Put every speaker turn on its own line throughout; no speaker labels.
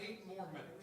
8 more minutes.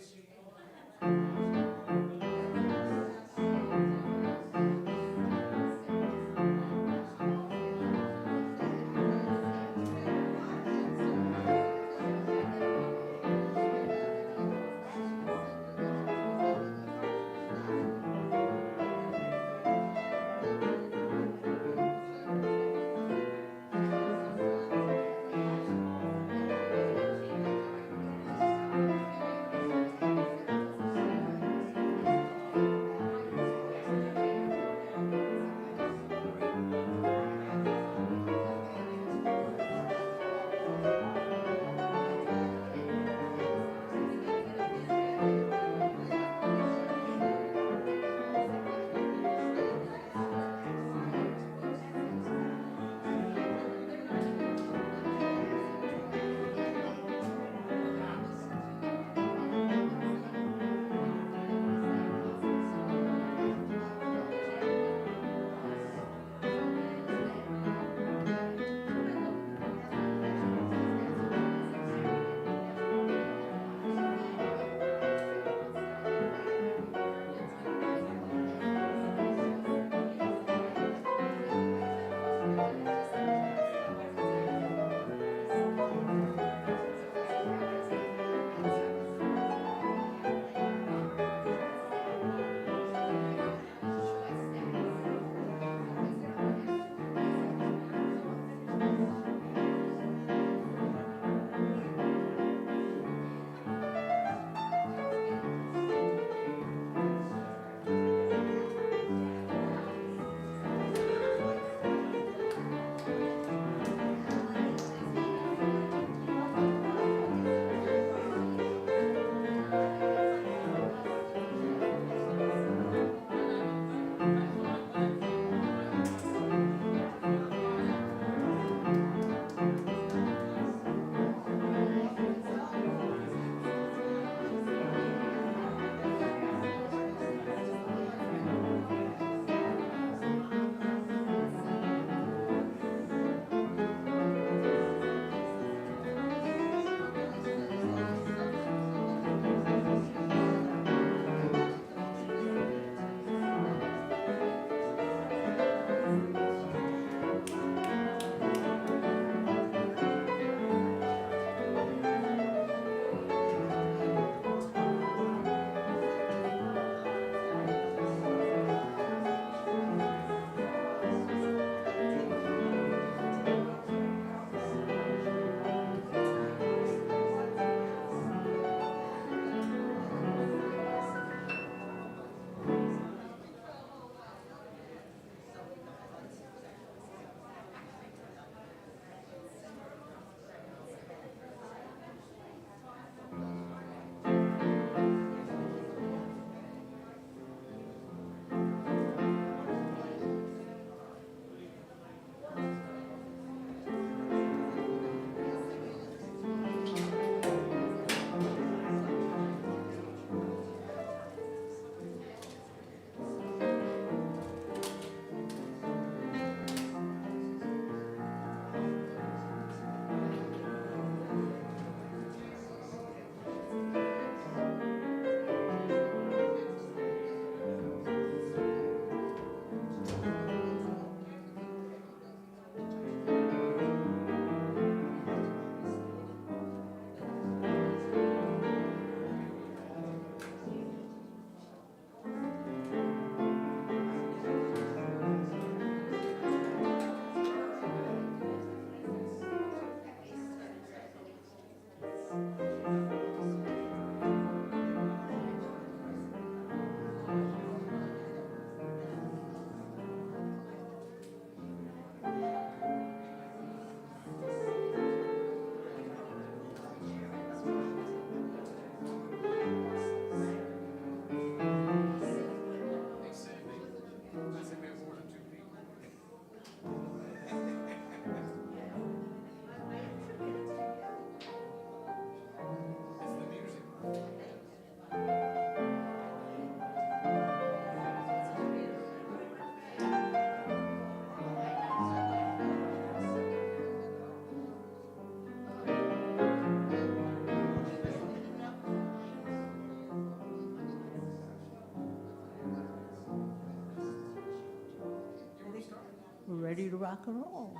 ready to rock and roll.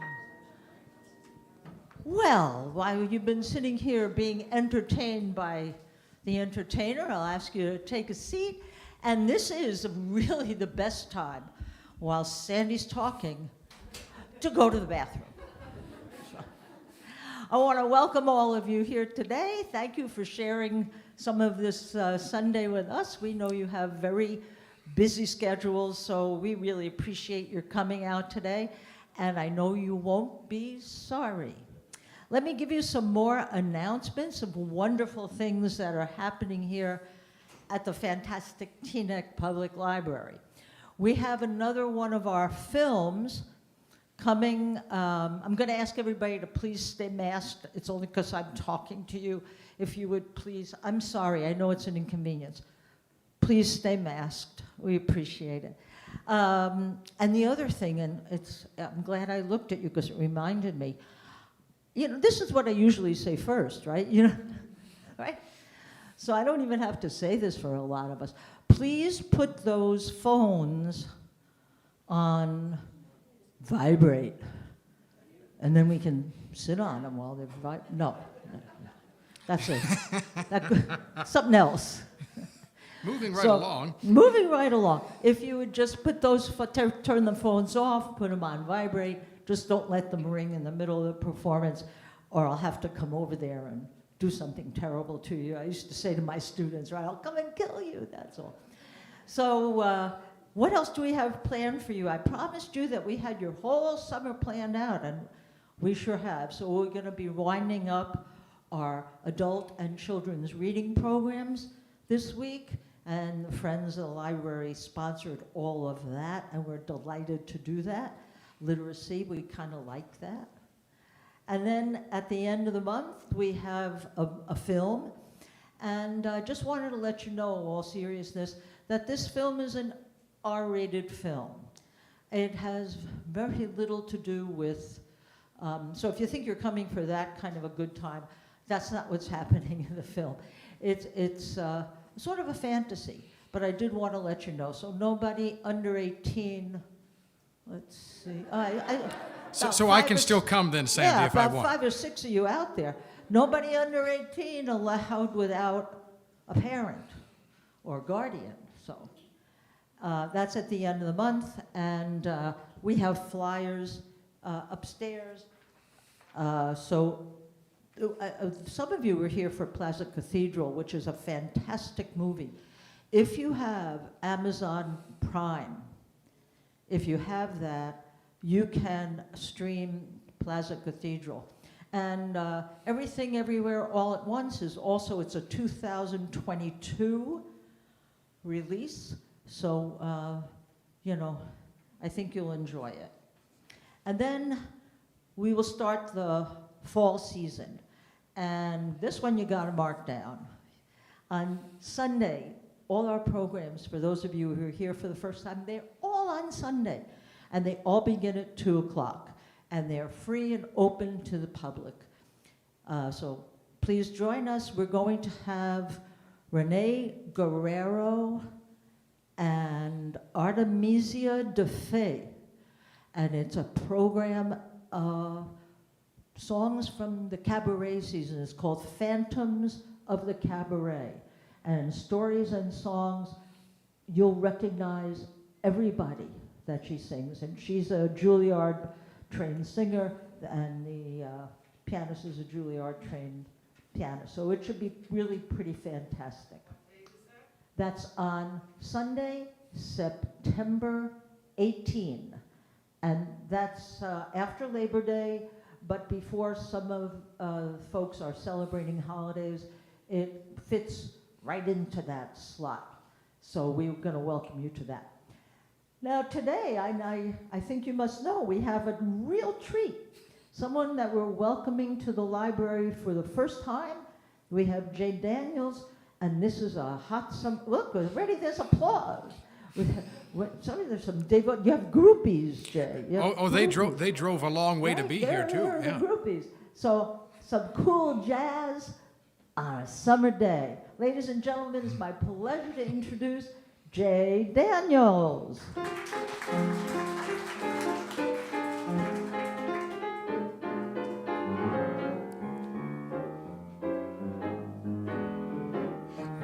Well, while you've been sitting here being entertained by the entertainer, I'll ask you to take a seat. And this is really the best time, while Sandy's talking, to go to the bathroom. I want to welcome all of you here today. Thank you for sharing some of this Sunday with us. We know you have very busy schedules, so we really appreciate your coming out today. And I know you won't be sorry. Let me give you some more announcements of wonderful things that are happening here at the fantastic Teaneck Public Library. We have another one of our films coming. I'm going to ask everybody to please stay masked. It's only because I'm talking to you. If you would please, I'm sorry, I know it's an inconvenience. Please stay masked. We appreciate it. And the other thing, and I'm glad I looked at you because it reminded me, you know, this is what I usually say first, right? You know, right? So I don't even have to say this for a lot of us. Please put those phones on vibrate, and then we can sit on them while they're no, that's it. Something else.
Moving right along.
Moving right along. If you would just put those, turn the phones off, put them on vibrate, just don't let them ring in the middle of the performance, or I'll have to come over there and do something terrible to you. I used to say to my students, right, I'll come and kill you, that's all. So what else do we have planned for you? I promised you that we had your whole summer planned out, and we sure have. So we're going to be winding up our adult and children's reading programs this week, and the Friends of the Library sponsored all of that, and we're delighted to do that. Literacy, we kind of like that. And then at the end of the month, we have a film, and I just wanted to let you know, in all seriousness, that this film is an R-rated film. It has very little to do with, so if you think you're coming for that kind of a good time, that's not what's happening in the film. It's sort of a fantasy, but I did want to let you know. So nobody under 18, let's see.
So I can still come then, Sandy, if I want.
Yeah, about 5 or 6 of you out there. Nobody under 18 allowed without a parent or guardian. So that's at the end of the month, and we have flyers upstairs. So some of you were here for Plaza Cathedral, which is a fantastic movie. If you have Amazon Prime, if you have that, you can stream Plaza Cathedral. And Everything Everywhere All at Once is also, it's a 2022 release. So, you know, I think you'll enjoy it. And then we will start the fall season. And this one you gotta mark down. On Sunday, all our programs, for those of you who are here for the first time, they're all on Sunday. And they all begin at 2 o'clock. And they're free and open to the public. So please join us. We're going to have Renee Guerrero and Artemisia DeFay. And it's a program of songs from the cabaret season. It's called Phantoms of the Cabaret. And stories and songs, you'll recognize everybody that she sings. And she's a Juilliard-trained singer, and the pianist is a Juilliard-trained pianist. So it should be really pretty fantastic. That's on Sunday, September 18. And that's after Labor Day, but before some of folks are celebrating holidays. It fits right into that slot. So we're going to welcome you to that. Now today, I think you must know, we have a real treat. Someone that we're welcoming to the library for the first time. We have Jay Daniels, and this is a hot summer. Look, already there's applause. There's some, you have groupies, Jay. Groupies.
They drove a long way to be here too.
Yeah, groupies. So some cool jazz on a summer day. Ladies and gentlemen, it's my pleasure to introduce Jay Daniels.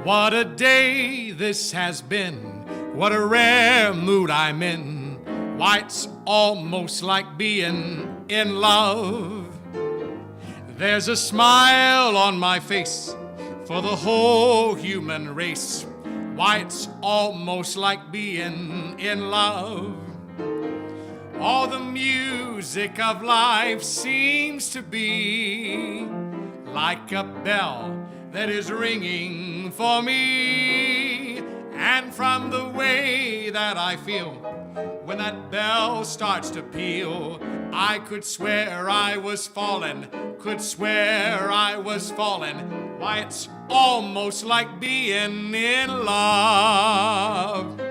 What a day this has been. What a rare mood I'm in. Why, it's almost like being in love. There's a smile on my face for the whole human race. Why, it's almost like being in love. All the music of life seems to be like a bell that is ringing for me. And from the way that I feel when that bell starts to peal, I could swear I was falling, could swear I was falling. Why, it's almost like being in love.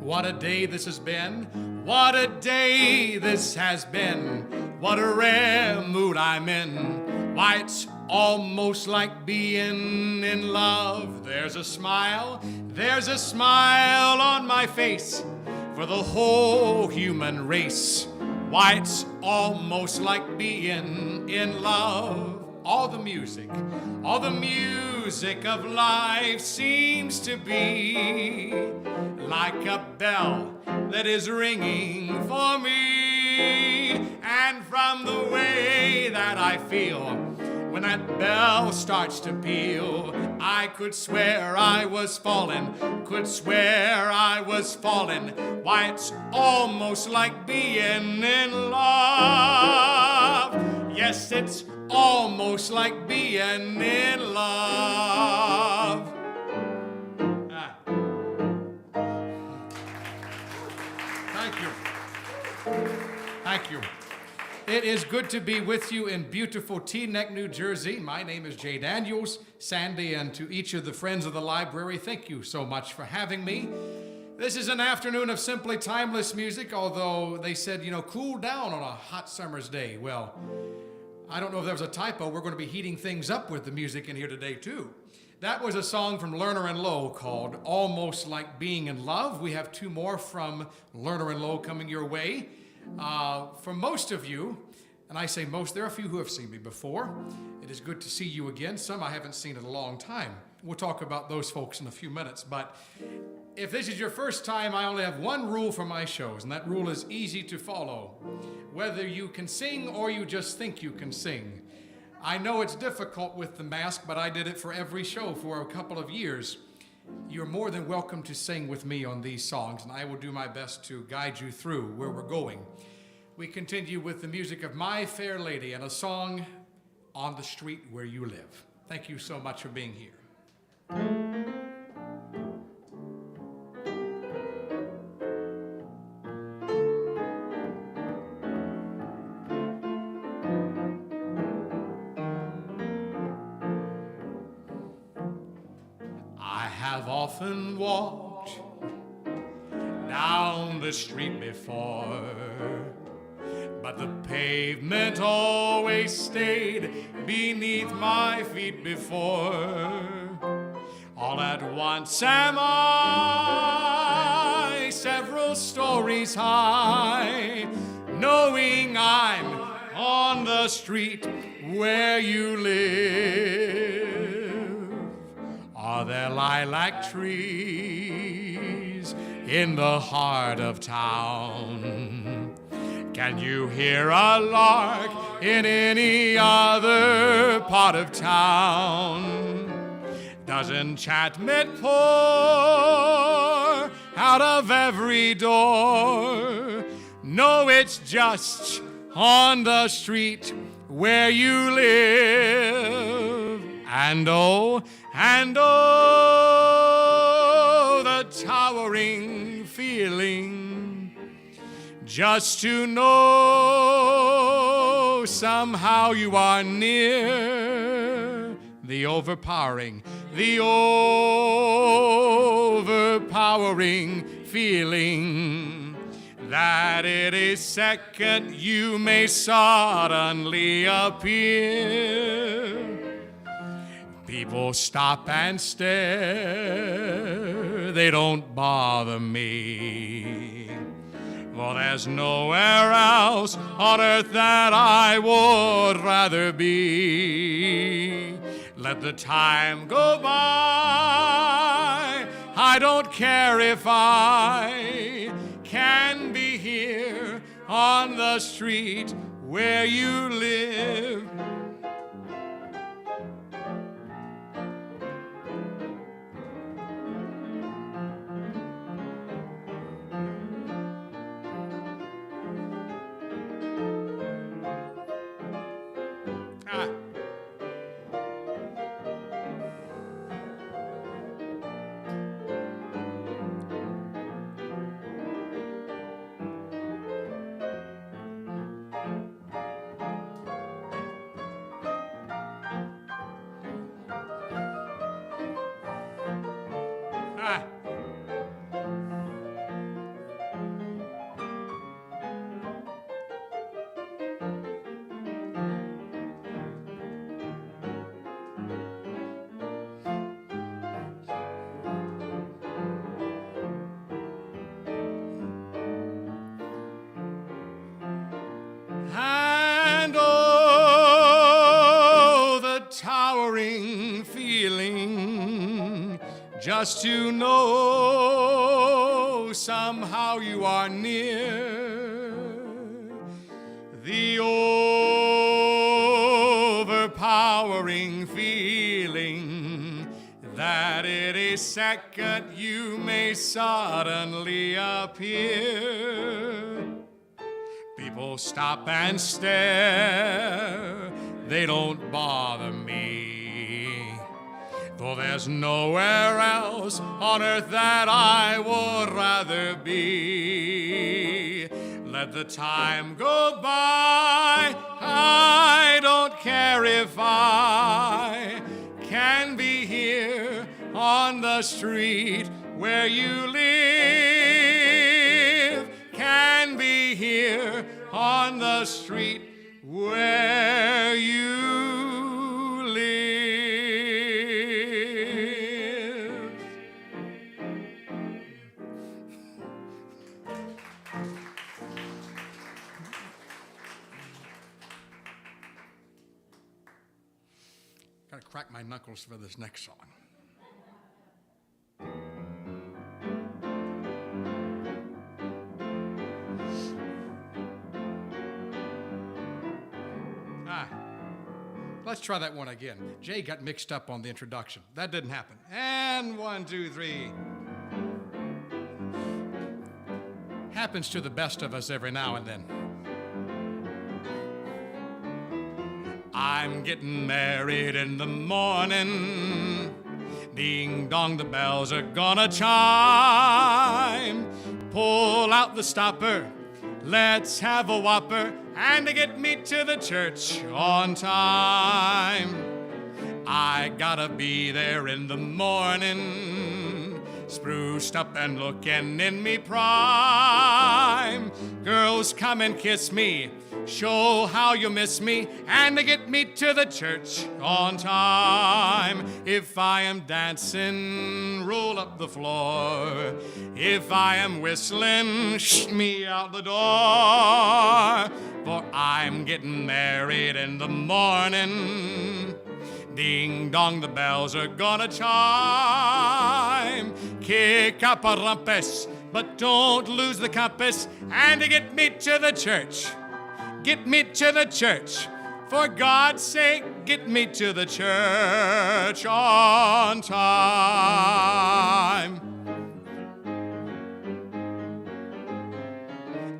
What a day this has been. What a day this has been. What a rare mood I'm in. Why, it's almost like being in love. There's a smile on my face for the whole human race. Why, it's almost like being in love. All the music of life seems to be like a bell that is ringing for me. And from the way that I feel when that bell starts to peal, I could swear I was falling, could swear I was falling. Why, it's almost like being in love. Yes, it's almost like being in love. Thank you. It is good to be with you in beautiful Teaneck, New Jersey. My name is Jay Daniels. Sandy, and to each of the friends of the library, thank you so much for having me. This is an afternoon of simply timeless music, although they said, cool down on a hot summer's day. Well, I don't know if there was a typo. We're going to be heating things up with the music in here today, too. That was a song from Lerner and Lowe called Almost Like Being in Love. We have two more from Lerner and Lowe coming your way. For most of you, and I say most, there are a few who have seen me before. It is good to see you again. Some I haven't seen in a long time. We'll talk about those folks in a few minutes. But if this is your first time, I only have one rule for my shows, and that rule is easy to follow. Whether you can sing or you just think you can sing. I know it's difficult with the mask, but I did it for every show for a couple of years. You're more than welcome to sing with me on these songs, and I will do my best to guide you through where we're going. We continue with the music of My Fair Lady and a song, On the Street Where You Live. Thank you so much for being here. I've often walked down the street before, but the pavement always stayed beneath my feet before. All at once am I several stories high, knowing I'm on the street where you live. Are there lilac trees in the heart of town? Can you hear a lark in any other part of town? Does enchantment pour out of every door? No, it's just on the street where you live. And oh, the towering feeling just to know somehow you are near. The overpowering feeling that any second you may suddenly appear. People stop and stare, they don't bother me. For there's nowhere else on earth that I would rather be. Let the time go by, I don't care if I can be here on the street where you live. And oh, the towering feeling just to know somehow you are near. The overpowering feeling that any second you may suddenly appear. People stop and stare, they don't bother me. For there's nowhere else on earth that I would rather be. Let the time go by, I don't care if I can be here on the street where you live. Can be here on the street where you live. Gotta crack my knuckles for this next song. Let's try that one again. Jay got mixed up on the introduction. That didn't happen. And 1, 2, 3. Happens to the best of us every now and then. I'm getting married in the morning. Ding dong, the bells are gonna chime. Pull out the stopper. Let's have a whopper and to get me to the church on time. I gotta be there in the morning, spruced up and looking in me prime. Girls, come and kiss me, show how you miss me, and to get me to the church on time. If I am dancing, roll up the floor. If I am whistling, shh me out the door. For I'm getting married in the morning. Ding dong, the bells are gonna chime. Kick up a rumpus, but don't lose the compass, and to get me to the church. Get me to the church. For God's sake, get me to the church on time.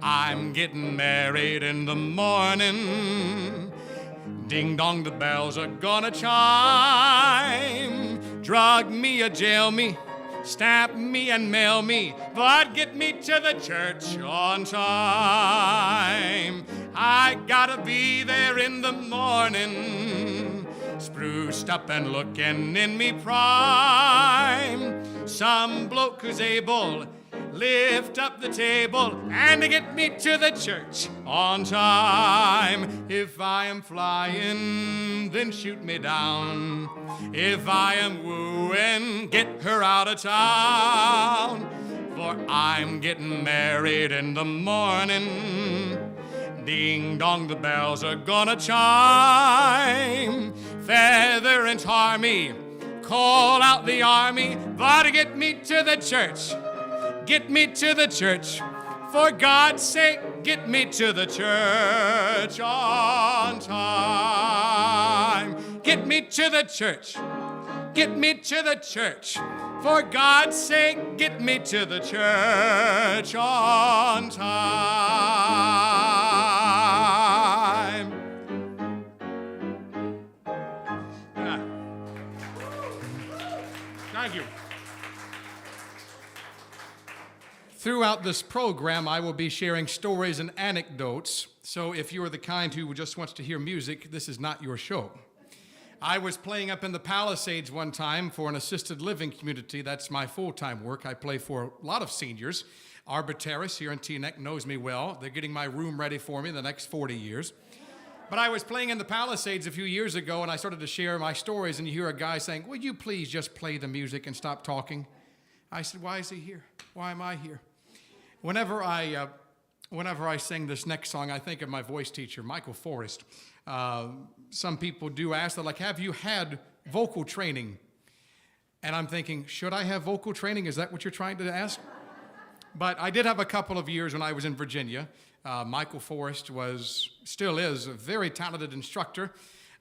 I'm getting married in the morning. Ding dong, the bells are gonna chime. Drug me or jail me, stamp me and mail me, but get me to the church on time. I gotta be there in the morning, spruced up and looking in me prime. Some bloke who's able lift up the table, and get me to the church on time. If I am flying, then shoot me down. If I am wooing, get her out of town. For I'm getting married in the morning. Ding dong, the bells are gonna chime. Feather and tar me, call out the army, but get me to the church. Get me to the church. For God's sake, get me to the church on time. Get me to the church. Get me to the church. For God's sake, get me to the church on time. Yeah. Thank you. Throughout this program, I will be sharing stories and anecdotes. So if you are the kind who just wants to hear music, this is not your show. I was playing up in the Palisades one time for an assisted living community. That's my full-time work. I play for a lot of seniors. Arbitraris here in Teaneck knows me well. They're getting my room ready for me the next 40 years. But I was playing in the Palisades a few years ago, and I started to share my stories, and you hear a guy saying, "Would you please just play the music and stop talking?" I said, "Why is he here? Why am I here?" Whenever I sing this next song, I think of my voice teacher, Michael Forrest. Some people do ask, they're like, "Have you had vocal training?" And I'm thinking, should I have vocal training? Is that what you're trying to ask? But I did have a couple of years when I was in Virginia. Michael Forrest still is a very talented instructor,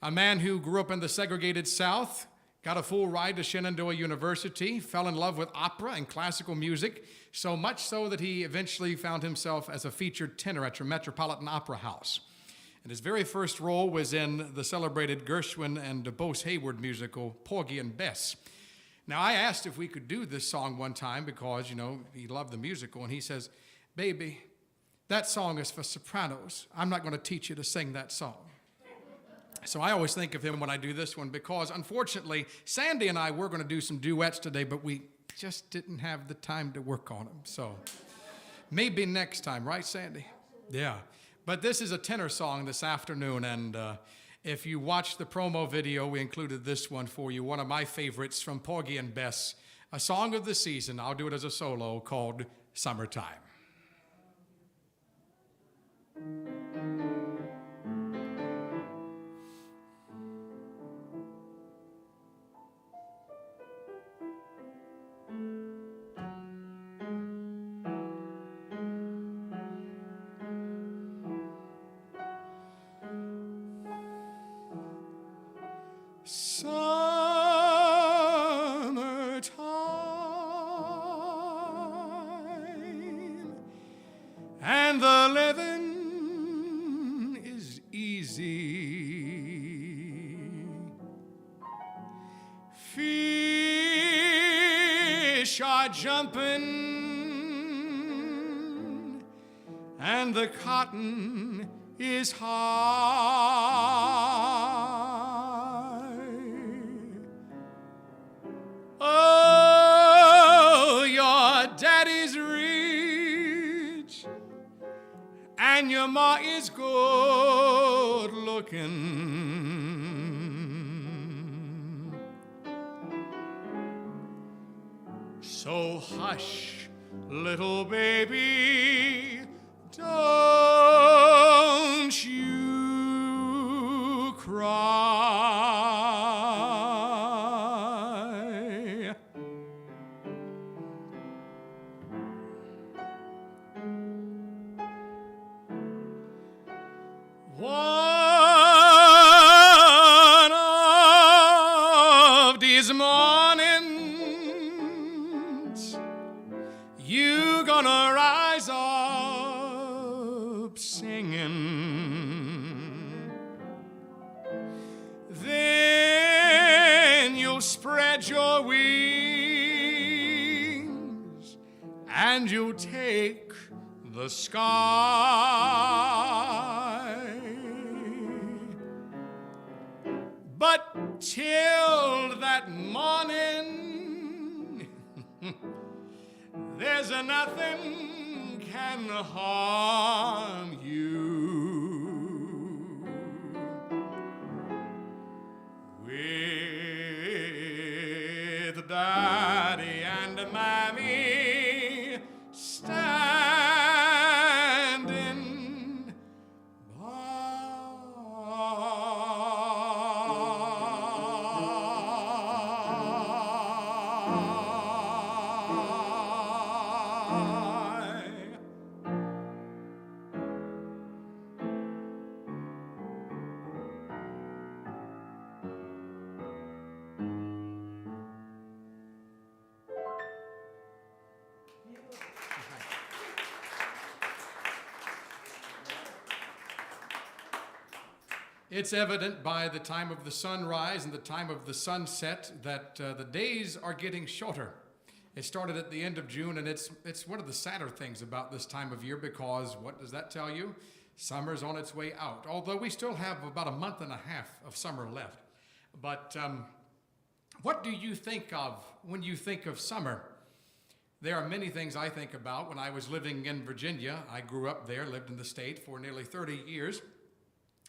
a man who grew up in the segregated South, got a full ride to Shenandoah University, fell in love with opera and classical music, so much so that he eventually found himself as a featured tenor at your Metropolitan Opera House. And his very first role was in the celebrated Gershwin and Bose Hayward musical, Porgy and Bess. Now, I asked if we could do this song one time because, he loved the musical, and he says, "Baby, that song is for sopranos. I'm not going to teach you to sing that song." So I always think of him when I do this one because, unfortunately, Sandy and I were going to do some duets today, but we just didn't have the time to work on them. So maybe next time, right, Sandy? Yeah. But this is a tenor song this afternoon, and if you watch the promo video, we included this one for you, one of my favorites from Porgy and Bess, a song of the season. I'll do it as a solo called Summertime. Summertime, and the living is easy. Fish are jumping, and the cotton is high. Oh, your daddy's rich, and your ma is good looking. So hush, little baby, don't you cry. One of these mornings, you gonna rise up singing. Then you'll spread your wings and you'll take the sky. But till that morning, there's 'cause nothing can harm you. With Daddy and Mammy standing by. It's evident by the time of the sunrise and the time of the sunset that the days are getting shorter. It started at the end of June, and it's one of the sadder things about this time of year, because what does that tell you? Summer's on its way out, although we still have about a month and a half of summer left. But what do you think of when you think of summer? There are many things I think about. When I was living in Virginia, I grew up there, lived in the state for nearly 30 years.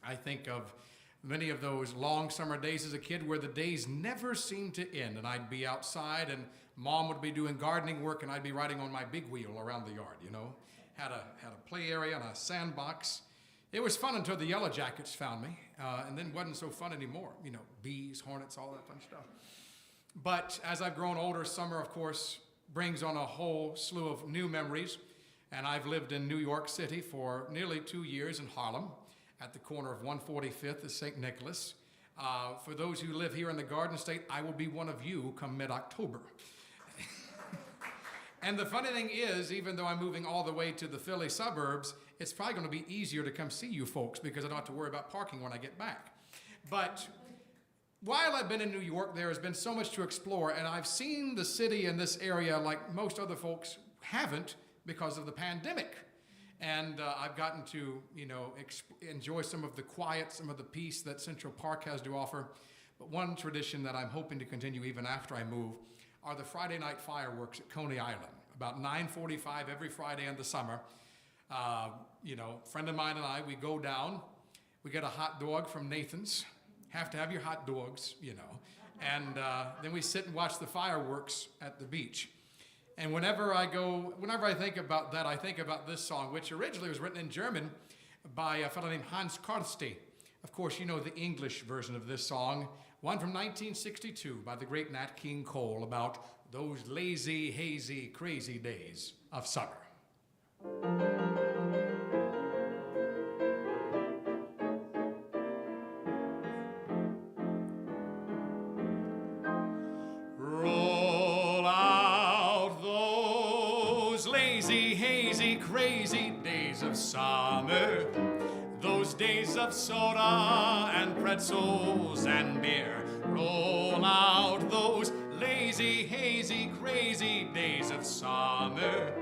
I think of many of those long summer days as a kid where the days never seemed to end, and I'd be outside and Mom would be doing gardening work and I'd be riding on my big wheel around the yard, you know. Had a play area and a sandbox. It was fun until the Yellow Jackets found me, and then wasn't so fun anymore. You know, bees, hornets, all that fun stuff. But as I've grown older, summer, of course, brings on a whole slew of new memories, and I've lived in New York City for nearly 2 years in Harlem, at the corner of 145th and St. Nicholas. For those who live here in the Garden State, I will be one of you come mid-October. And the funny thing is, even though I'm moving all the way to the Philly suburbs, it's probably going to be easier to come see you folks because I don't have to worry about parking when I get back. But while I've been in New York, there has been so much to explore, and I've seen the city in this area like most other folks haven't because of the pandemic. And I've gotten to, you know, enjoy some of the quiet, some of the peace that Central Park has to offer. But one tradition that I'm hoping to continue even after I move are the Friday night fireworks at Coney Island. About 9:45 every Friday in the summer. You know, a friend of mine and I, we go down, we get a hot dog from Nathan's. Have to have your hot dogs, you know. And then we sit and watch the fireworks at the beach. And whenever I think about that, I think about this song, which originally was written in German by a fellow named Hans Karsti. Of course, you know the English version of this song, one from 1962 by the great Nat King Cole, about those lazy, hazy, crazy days of summer. Crazy days of summer, those days of soda and pretzels and beer. Roll out those lazy, hazy, crazy days of summer.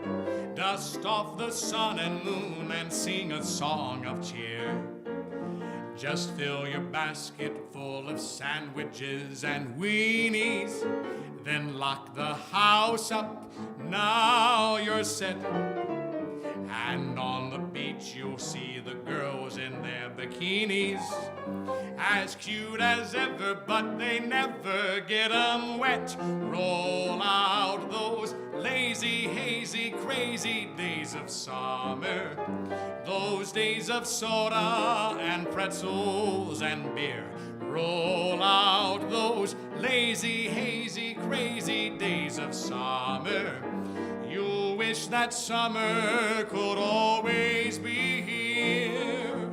Dust off the sun and moon and sing a song of cheer. Just fill your basket full of sandwiches and weenies, then lock the house up, now you're set. And on the beach you'll see the girls in their bikinis, as cute as ever, but they never get 'em wet. Roll out those lazy, hazy, crazy days of summer, those days of soda and pretzels and beer. Roll out those lazy, hazy, crazy days of summer. You'll wish that summer could always be here.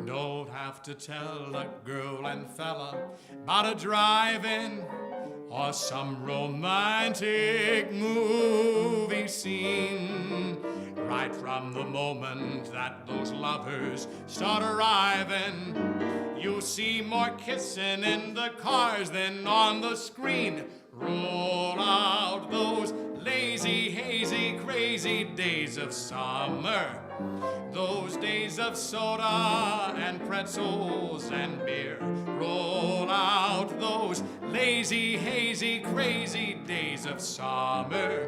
Don't have to tell a girl and fella about a drive-in or some romantic movie scene. Right from the moment that those lovers start arriving, you'll see more kissing in the cars than on the screen. Roll out those lazy, hazy, crazy days of summer, those days of soda and pretzels and beer. Roll out those lazy, hazy, crazy days of summer.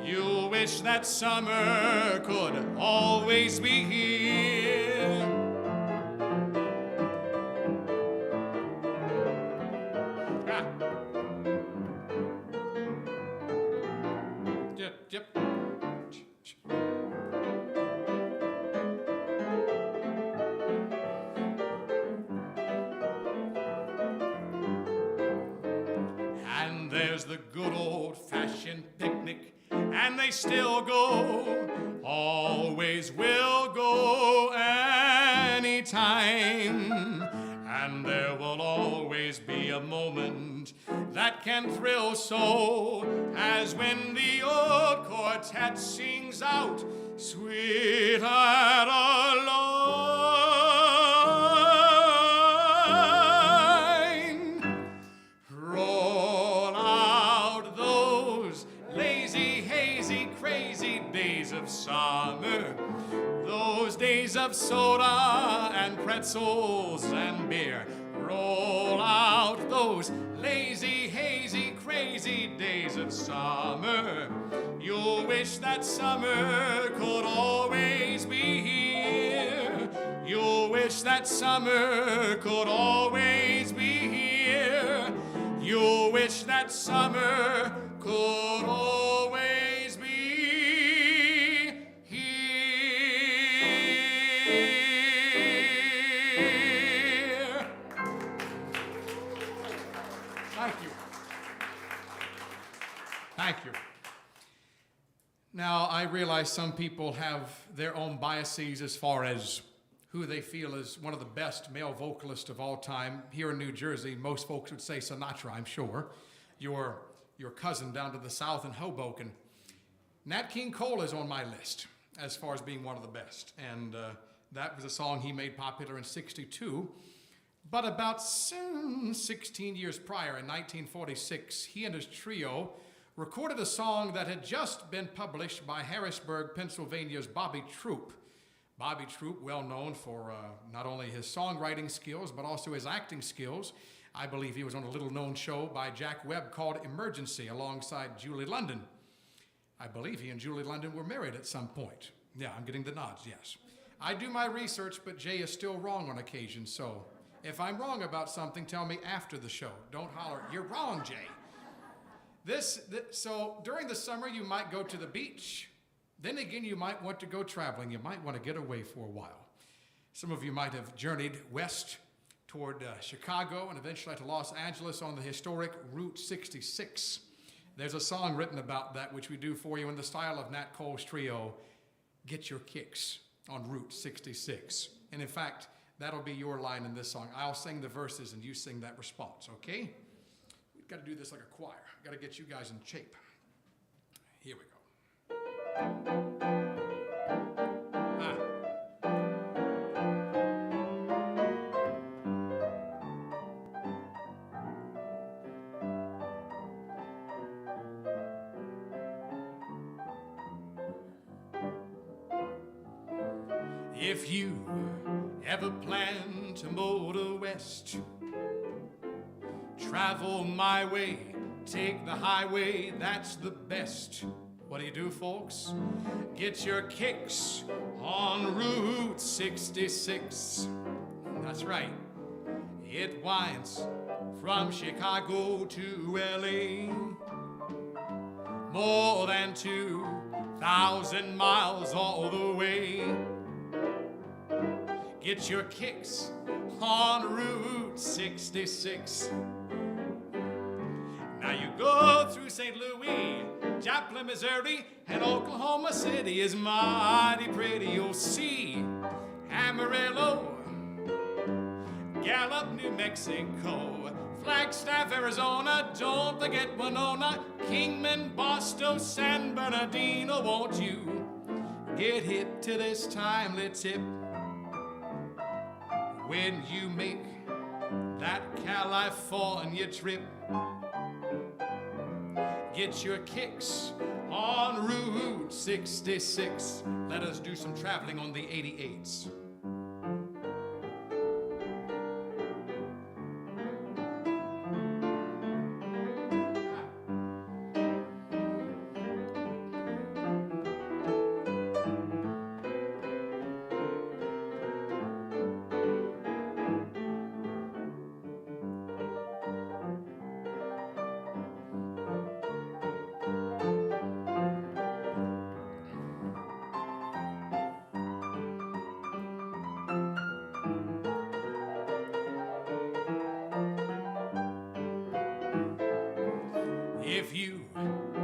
You wish that summer could always be here. Ah. Yep, yep. And there's the good old-fashioned picnic, and they still go, always will go anytime. And there will always be a moment that can thrill so, as when the old quartet sings out, "Sweetheart, our line." Roll out those lazy, hazy, crazy days of summer, those days of soda and pretzels and beer. Roll out those lazy, hazy, crazy days of summer. You'll wish that summer could always be here. You'll wish that summer could always be here. You'll wish that summer could always be here. Thank you. Thank you. Now, I realize some people have their own biases as far as who they feel is one of the best male vocalists of all time. Here in New Jersey, most folks would say Sinatra, I'm sure. Your cousin down to the south in Hoboken. Nat King Cole is on my list as far as being one of the best. And that was a song he made popular in '62. But about 16 years prior, in 1946, he and his trio recorded a song that had just been published by Harrisburg, Pennsylvania's Bobby Troup. Bobby Troup, well known for not only his songwriting skills, but also his acting skills. I believe he was on a little-known show by Jack Webb called Emergency alongside Julie London. I believe he and Julie London were married at some point. Yeah, I'm getting the nods, yes. I do my research, but Jay is still wrong on occasion, so if I'm wrong about something, tell me after the show. Don't holler, "You're wrong, Jay." So during the summer, you might go to the beach. Then again, you might want to go traveling. You might want to get away for a while. Some of you might have journeyed west toward Chicago and eventually to Los Angeles on the historic Route 66. There's a song written about that, which we do for you in the style of Nat Cole's trio, "Get Your Kicks on Route 66. And in fact, that'll be your line in this song. I'll sing the verses and you sing that response, okay? We've got to do this like a choir. Got to get you guys in shape. Here we go. Ah. If you ever plan to motor west, travel my way, take the highway, that's the best. What do you do, folks? Get your kicks on Route 66. That's right. It winds from Chicago to LA. More than 2,000 miles all the way. Get your kicks on Route 66. Now you go through St. Louis, Joplin, Missouri, and Oklahoma City is mighty pretty. You'll see Amarillo, Gallup, New Mexico, Flagstaff, Arizona, don't forget Winona, Kingman, Boston, San Bernardino. Won't you get hip to this timely tip when you make that California trip? Get your kicks on Route 66. Let us do some traveling on the 88s. If you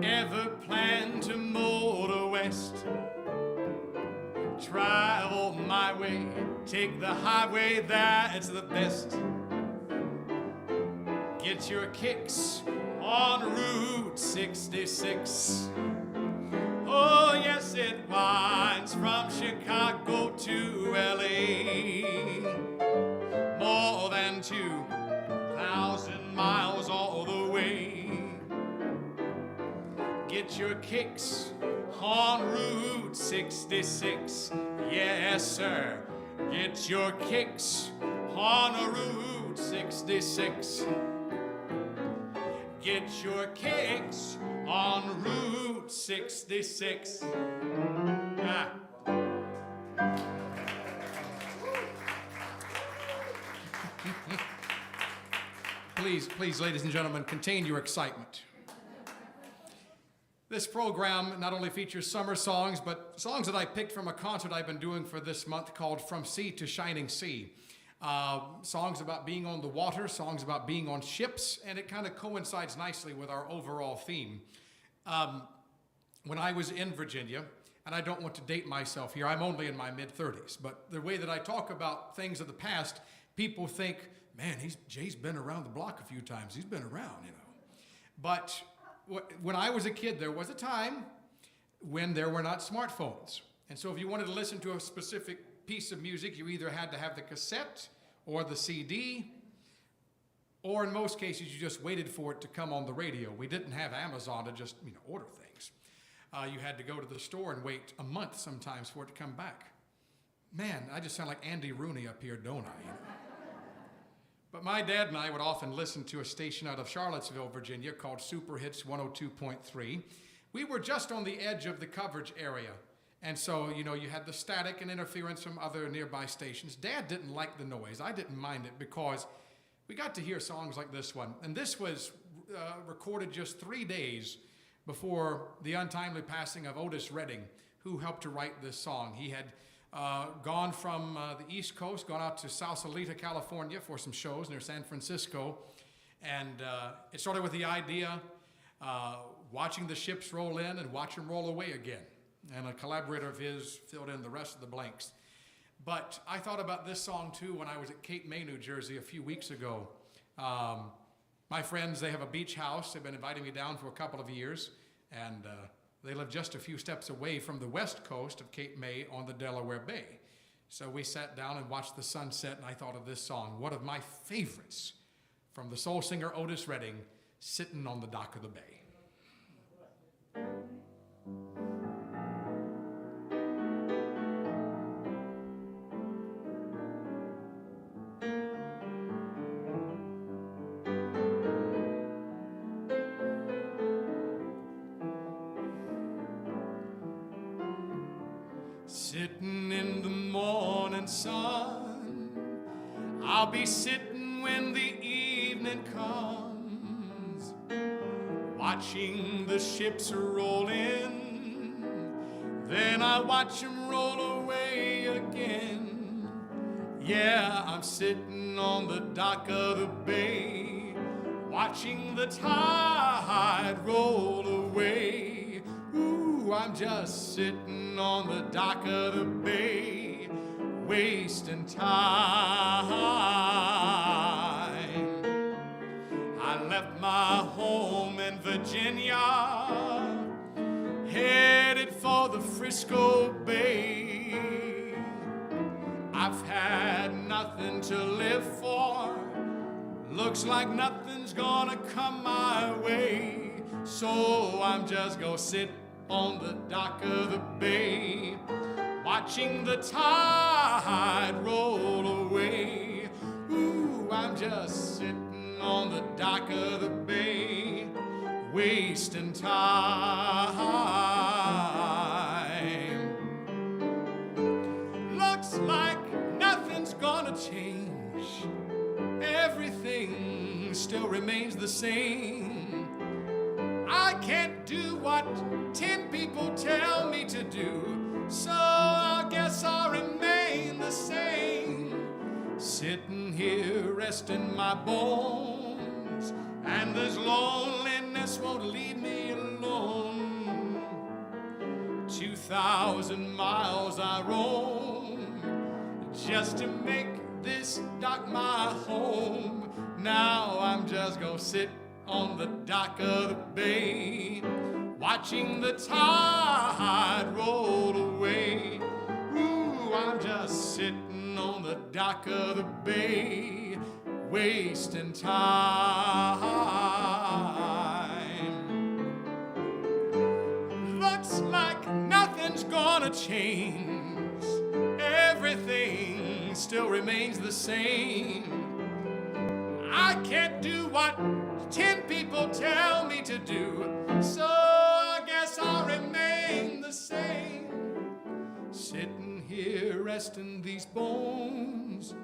ever plan to motor west, travel my way, take the highway, that's the best. Get your kicks on Route 66. Oh yes, it winds from Chicago to LA. More than 2,000 miles all the way. Get your kicks on Route 66. Yes, sir. Get your kicks on Route 66. Get your kicks on Route 66. Ah. Please, ladies and gentlemen, contain your excitement. This program not only features summer songs, but songs that I picked from a concert I've been doing for this month called From Sea to Shining Sea. Songs about being on the water, songs about being on ships, and it kind of coincides nicely with our overall theme. When I was in Virginia, and I don't want to date myself here, I'm only in my mid-30s, but the way that I talk about things of the past, people think, man, Jay's been around the block a few times. He's been around, you know. But when I was a kid, there was a time when there were not smartphones. And so if you wanted to listen to a specific piece of music, you either had to have the cassette or the CD, or in most cases, you just waited for it to come on the radio. We didn't have Amazon to just, order things. You had to go to the store and wait a month sometimes for it to come back. Man, I just sound like Andy Rooney up here, don't I? But my dad and I would often listen to a station out of Charlottesville, Virginia called Super Hits 102.3. We were just on the edge of the coverage area. And so, you had the static and interference from other nearby stations. Dad didn't like the noise. I didn't mind it because we got to hear songs like this one. And this was recorded just 3 days before the untimely passing of Otis Redding, who helped to write this song. He had gone from the East Coast, gone out to Sausalito, California for some shows near San Francisco. And it started with the idea, watching the ships roll in and watch them roll away again. And a collaborator of his filled in the rest of the blanks. But I thought about this song too when I was at Cape May, New Jersey a few weeks ago. My friends, they have a beach house. They've been inviting me down for a couple of years. And they live just a few steps away from the west coast of Cape May on the Delaware Bay. So we sat down and watched the sunset, and I thought of this song, one of my favorites, from the soul singer Otis Redding, Sitting on the Dock of the Bay. Sitting in the morning sun, I'll be sitting when the evening comes, watching the ships roll in, then I watch them roll away again. Yeah, I'm sitting on the dock of the bay, watching the tide roll away. Ooh, I'm just sitting on the dock of the bay, wasting time. I left my home in Virginia, headed for the Frisco Bay. I've had nothing to live for, looks like nothing's gonna come my way, so I'm just gonna sit on the dock of the bay, watching the tide roll away. Ooh, I'm just sitting on the dock of the bay, wasting time. Looks like nothing's gonna change, everything still remains the same. I can't do what 10 people tell me to do, so I guess I'll remain the same. Sitting here resting my bones, friends, and this loneliness won't leave me alone. 2,000 miles I roam just to make this dock my home. Now I'm just gonna sit on the dock of the bay, watching the tide roll away. Ooh, I'm just sitting on the dock of the bay, wasting time. Looks like nothing's gonna change. Everything still remains the same. I can't do what 10 people tell me to do, so I guess I'll remain the same. Sitting here resting these bones,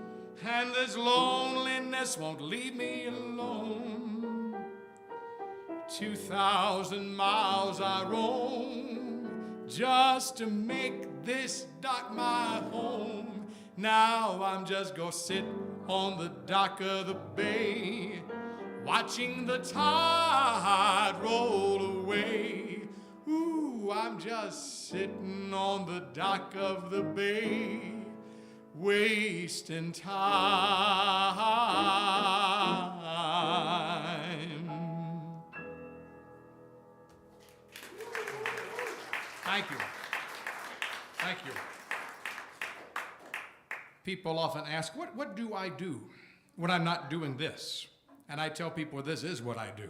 and this loneliness won't leave me alone. 2,000 miles I roam just to make this dock my home. Now I'm just gonna sit on the dock of the bay, watching the tide roll away. Ooh, I'm just sitting on the dock of the bay, wasting time. Thank you. Thank you. People often ask, what do I do when I'm not doing this? And I tell people this is what I do.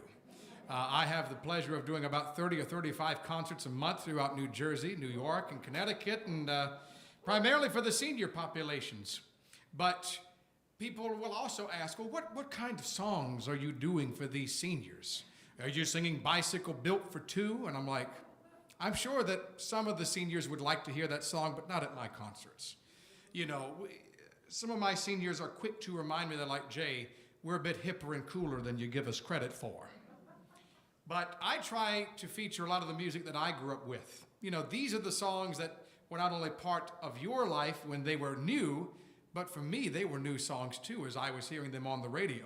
I have the pleasure of doing about 30 or 35 concerts a month throughout New Jersey, New York, and Connecticut, and primarily for the senior populations. But people will also ask, well, what kind of songs are you doing for these seniors? Are you singing Bicycle Built for Two? And I'm like, I'm sure that some of the seniors would like to hear that song, but not at my concerts. You know, some of my seniors are quick to remind me, they're like, Jay, we're a bit hipper and cooler than you give us credit for. But I try to feature a lot of the music that I grew up with. You know, these are the songs that were not only part of your life when they were new, but for me, they were new songs too, as I was hearing them on the radio.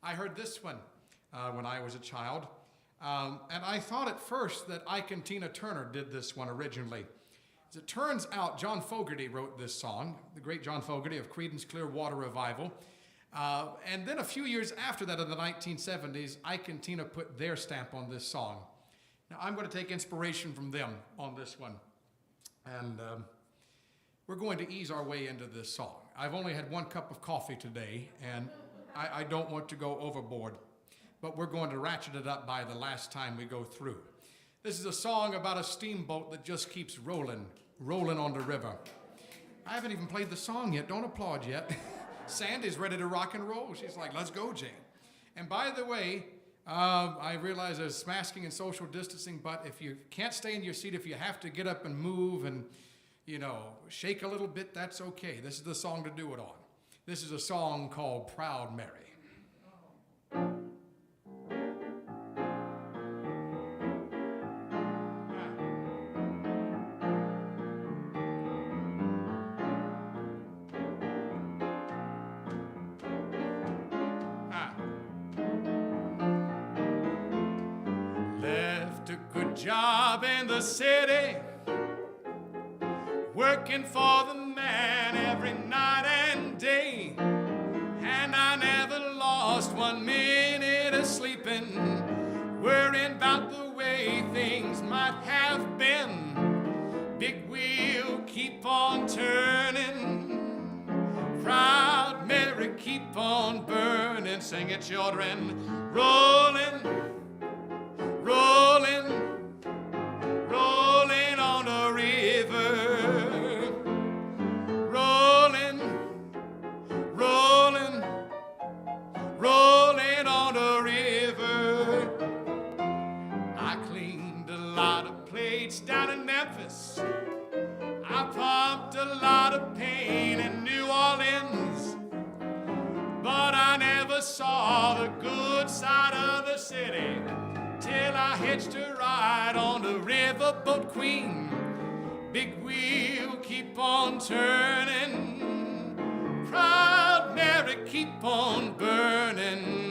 I heard this one when I was a child, and I thought at first that Ike and Tina Turner did this one originally. As it turns out, John Fogerty wrote this song, the great John Fogerty of Creedence Clearwater Revival. And then a few years after that, in the 1970s, Ike and Tina put their stamp on this song. Now, I'm going to take inspiration from them on this one. And we're going to ease our way into this song. I've only had 1 cup of coffee today, and I don't want to go overboard. But we're going to ratchet it up by the last time we go through. This is a song about a steamboat that just keeps rolling on the river. I haven't even played the song yet. Don't applaud yet. Sandy's ready to rock and roll. She's like, let's go, Jane. And by the way, I realize there's masking and social distancing, but if you can't stay in your seat, if you have to get up and move and, you know, shake a little bit, that's okay. This is the song to do it on. This is a song called Proud Mary. Job in the city, working for the man every night and day, and I never lost 1 minute of sleeping, worrying about the way things might have been. Big wheel keep on turning, proud Mary keep on burning. Sing it, children. Rolling, rolling, rolling on the river, rolling, rolling, rolling on the river. I cleaned a lot of plates down in Memphis. I pumped a lot of pain in New Orleans, but I never saw the good side of the city till I hitched a ride on the riverboat Queen. Big wheel keep on turning, proud Mary keep on burning.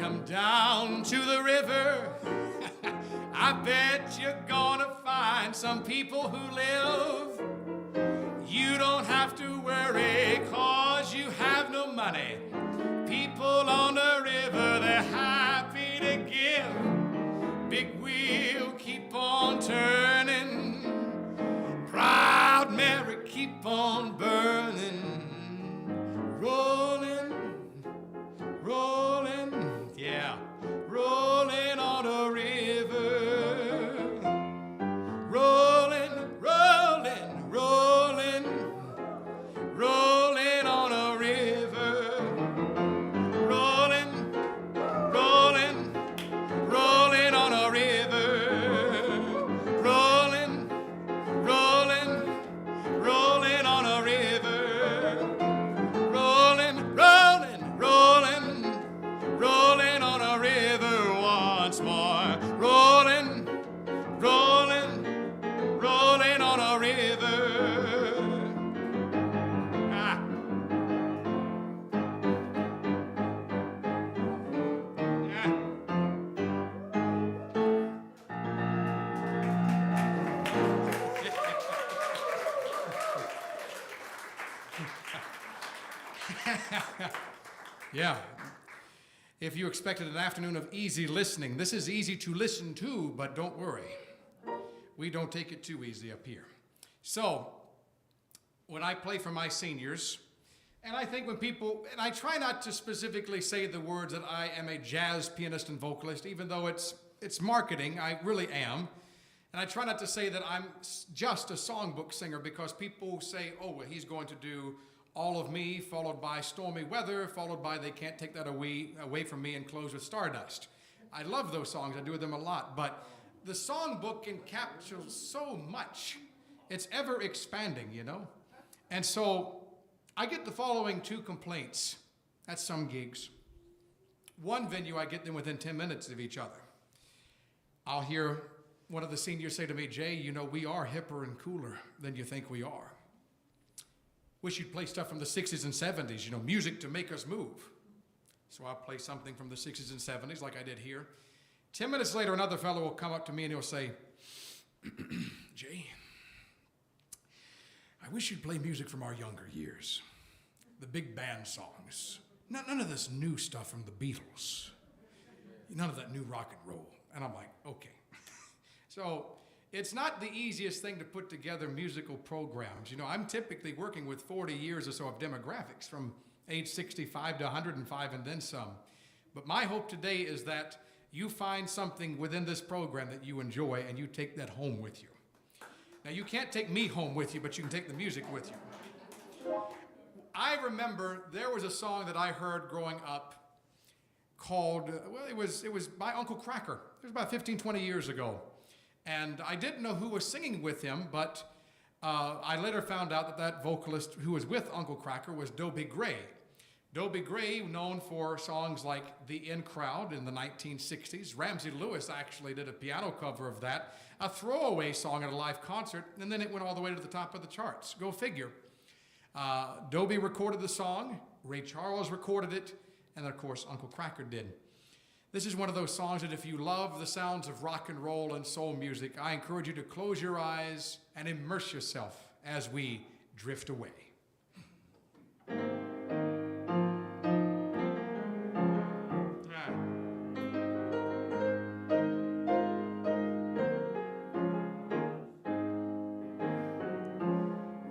Come down to the river. I bet you're gonna find some people who live. You don't have to worry, 'cause you have no money. People on the river, they're happy to give. Big wheel, keep on turning. Proud Mary, keep on burning. Rolling, rolling, yeah, rolling on a river. Rolling, rolling, rolling, rolling on a river. Rolling, rolling, rolling on a river. Rolling, rolling, rolling on a river. Rolling, rolling, rolling, rolling on a river once more. Rolling, rolling, rolling on a river. Ah. Yeah. If you expected an afternoon of easy listening, this is easy to listen to, but don't worry. We don't take it too easy up here. So, when I play for my seniors, and I think when people, and I try not to specifically say the words that I am a jazz pianist and vocalist, even though it's marketing, I really am. And I try not to say that I'm just a songbook singer, because people say, oh, well, he's going to do All of Me, followed by Stormy Weather, followed by They Can't Take That Away From Me, and close with Stardust. I love those songs. I do them a lot. But the songbook encapsulates so much. It's ever expanding, you know? And so I get the following 2 complaints at some gigs. One venue, I get them within 10 minutes of each other. I'll hear one of the seniors say to me, Jay, you know, we are hipper and cooler than you think we are. Wish you'd play stuff from the 60s and 70s, you know, music to make us move. So I'll play something from the 60s and 70s like I did here. 10 minutes later, another fellow will come up to me and he'll say, Jay, I wish you'd play music from our younger years. The big band songs. None of this new stuff from the Beatles. None of that new rock and roll. And I'm like, okay. So it's not the easiest thing to put together musical programs. You know, I'm typically working with 40 years or so of demographics, from age 65 to 105 and then some. But my hope today is that you find something within this program that you enjoy and you take that home with you. Now, you can't take me home with you, but you can take the music with you. I remember there was a song that I heard growing up called, well, it was by Uncle Cracker. It was about 15, 20 years ago. And I didn't know who was singing with him, but I later found out that vocalist who was with Uncle Cracker was Dobie Gray. Dobie Gray, known for songs like The In Crowd in the 1960s. Ramsey Lewis actually did a piano cover of that, a throwaway song at a live concert, and then it went all the way to the top of the charts. Go figure. Dobie recorded the song, Ray Charles recorded it, and of course Uncle Cracker did. This is one of those songs that if you love the sounds of rock and roll and soul music, I encourage you to close your eyes and immerse yourself as we drift away.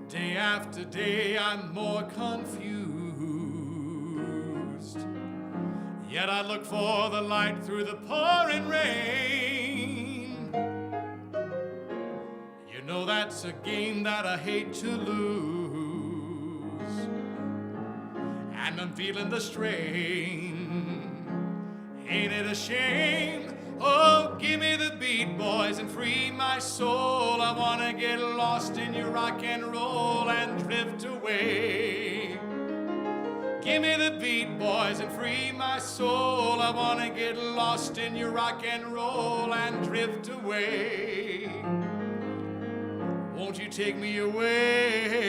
Day after day, I'm more confused. Yet I look for the light through the pouring rain. You know that's a game that I hate to lose. And I'm feeling the strain. Ain't it a shame? Oh, give me the beat, boys, and free my soul. I wanna get lost in your rock and roll and drift away. Give me the beat, boys, and free my soul. I wanna get lost in your rock and roll and drift away. Won't you take me away?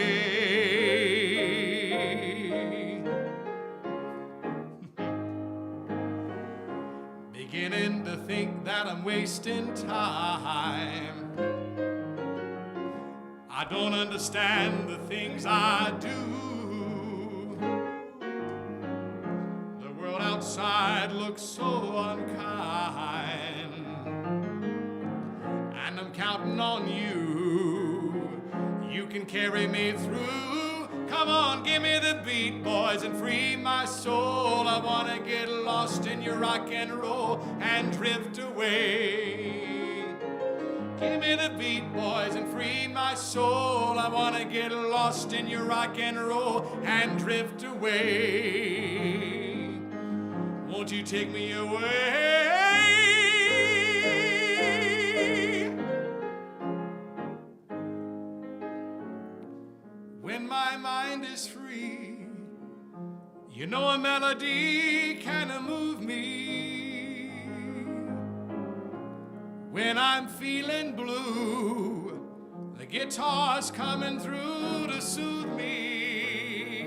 beginning to think that I'm wasting time. I don't understand the things I do. The world outside looks so unkind, and I'm counting on you. You can carry me through. Come on, give me the beat, boys, and free my soul. I wanna get lost in your rock and roll and drift away. Give me the beat, boys, and free my soul. I wanna get lost in your rock and roll and drift away. Won't you take me away? When my mind is free, you know a melody can move me. When I'm feeling blue, the guitar's coming through to soothe me.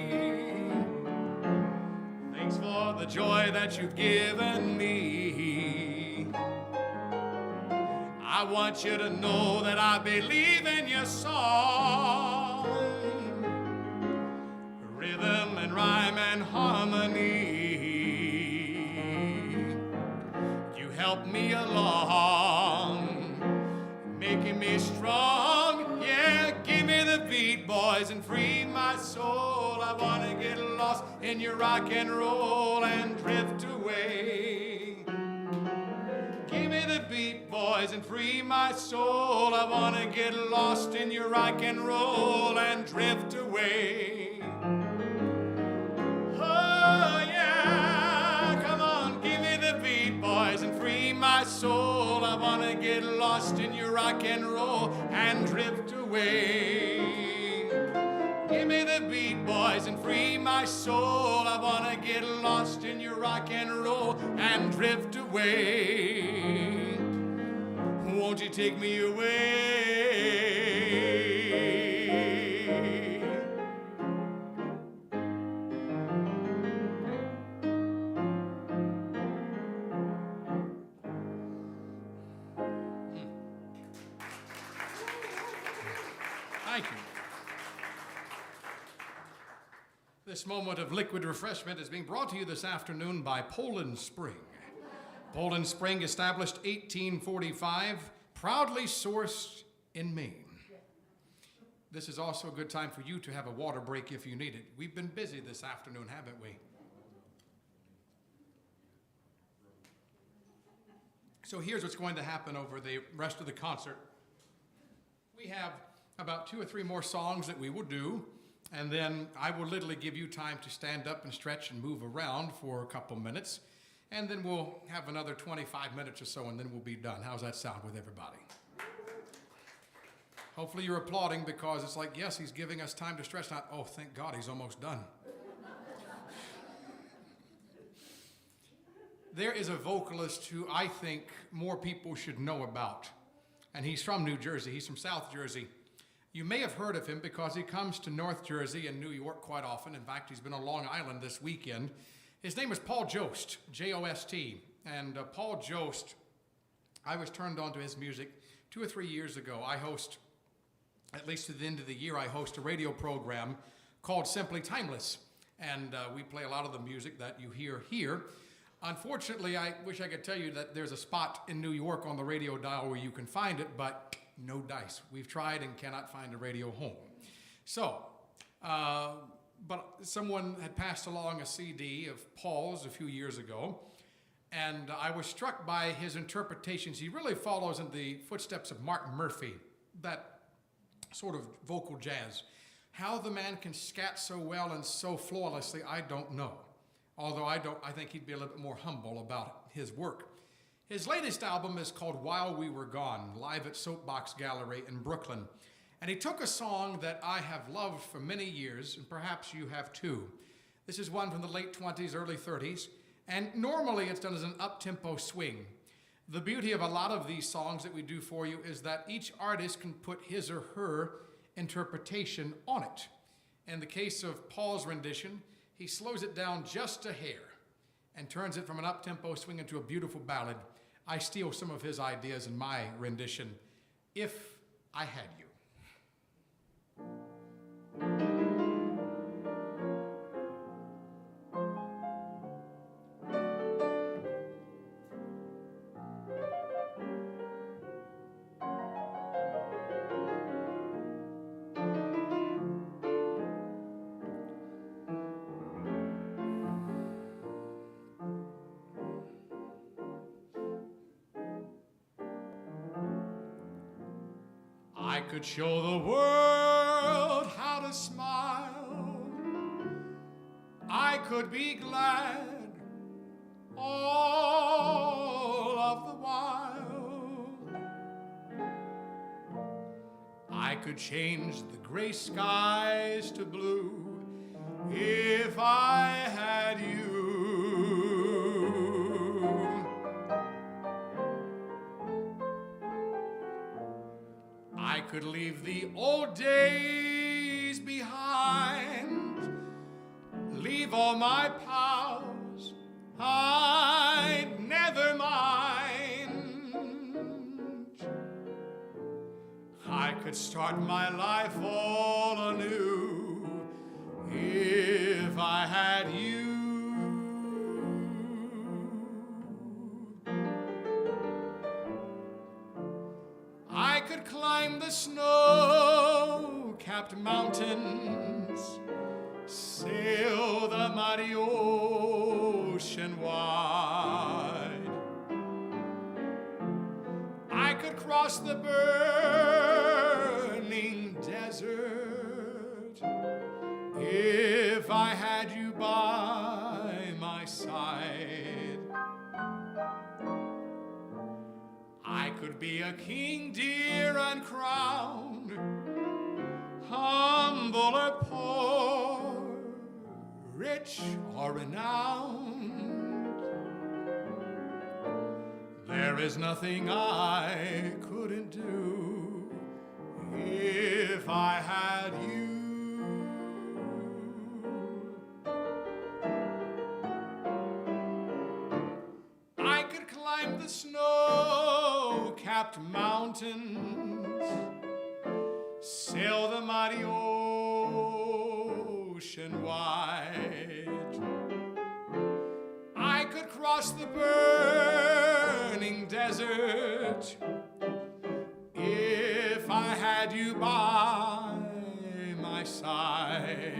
Thanks for the joy that you've given me. I want you to know that I believe in your song. Rhythm and rhyme and harmony. You help me along, making me strong. Yeah, give me the beat, boys, and free my soul. I wanna get lost in your rock and roll and drift away. Give me the beat, boys, and free my soul. I wanna get lost in your rock and roll and drift away. Oh yeah, come on, give me the beat, boys, and free my soul. I wanna get lost in your rock and roll and drift away. Give me the beat, boys, and free my soul. I wanna get lost in your rock and roll and drift away. Won't you take me away? Thank you. This moment of liquid refreshment is being brought to you this afternoon by Poland Spring. Poland Spring, established 1845, proudly sourced in Maine. This is also a good time for you to have a water break if you need it. We've been busy this afternoon, haven't we? So here's what's going to happen over the rest of the concert. We have about 2 or 3 more songs that we will do, and then I will literally give you time to stand up and stretch and move around for a couple minutes, and then we'll have another 25 minutes or so, and then we'll be done. How's that sound with everybody? Hopefully you're applauding, because it's like, yes, he's giving us time to stretch. Not, oh, thank God, he's almost done. There is a vocalist who I think more people should know about, and he's from New Jersey. He's from South Jersey. You may have heard of him because he comes to North Jersey and New York quite often. In fact, he's been on Long Island this weekend. His name is Paul Jost, J-O-S-T. And Paul Jost, I was turned on to his music 2 or 3 years ago. I host, at least to the end of the year, I host a radio program called Simply Timeless. And we play a lot of the music that you hear here. Unfortunately, I wish I could tell you that there's a spot in New York on the radio dial where you can find it, but no dice. We've tried and cannot find a radio home. So, but someone had passed along a CD of Paul's a few years ago, and I was struck by his interpretations. He really follows in the footsteps of Mark Murphy, that sort of vocal jazz. How the man can scat so well and so flawlessly, I don't know. Although I think he'd be a little bit more humble about his work. His latest album is called While We Were Gone, live at Soapbox Gallery in Brooklyn. And he took a song that I have loved for many years, and perhaps you have too. This is one from the late 20s, early 30s, and normally it's done as an up-tempo swing. The beauty of a lot of these songs that we do for you is that each artist can put his or her interpretation on it. In the case of Paul's rendition, he slows it down just a hair. and turns it from an up-tempo swing into a beautiful ballad. I steal some of his ideas in my rendition, If I Had You. I could show the world how to smile. I could be glad all of the while. I could change the gray skies to blue if I had you. I could leave the old days behind, leave all my pals, I'd never mind. I could start my life all anew if I had you. I could climb the snow-capped mountains, sail the mighty ocean wide. I could cross the burning desert if I had you by my side. I could be a king, dear, uncrowned, humble or poor, rich or renowned. There is nothing I couldn't do if I had you. I could climb the snow-capped mountains, sail the mighty ocean wide. I could cross the burning desert if I had you by my side.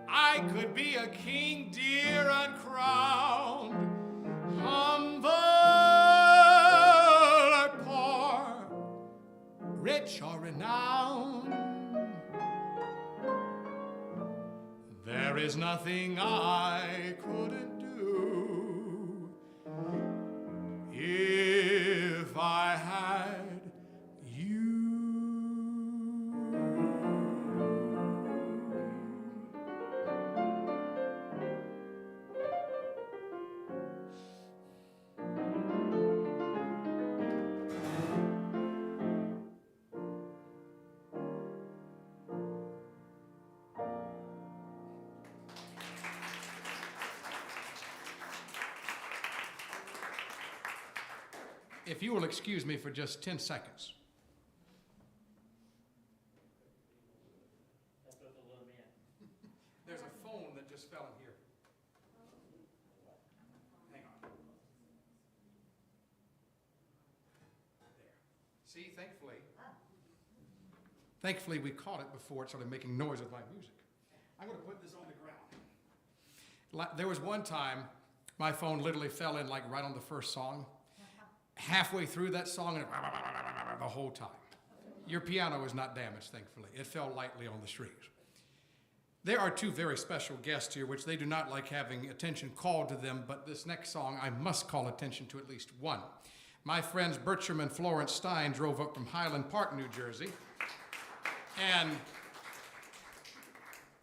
I could be a king, dear, uncrowned, humble or poor, rich or renowned. There is nothing I couldn't do if I had you. If you will excuse me for just 10 seconds. There's a phone that just fell in here. Hang on. There. See, thankfully we caught it before it started making noise with my music. I'm going to put this on the ground. There was one time my phone literally fell in like right on the first song. Halfway through that song, and the whole time. Your piano is not damaged, thankfully. It fell lightly on the strings. There are two very special guests here, which they do not like having attention called to them, but this next song, I must call attention to at least one. My friends Bertram and Florence Stein drove up from Highland Park, New Jersey. And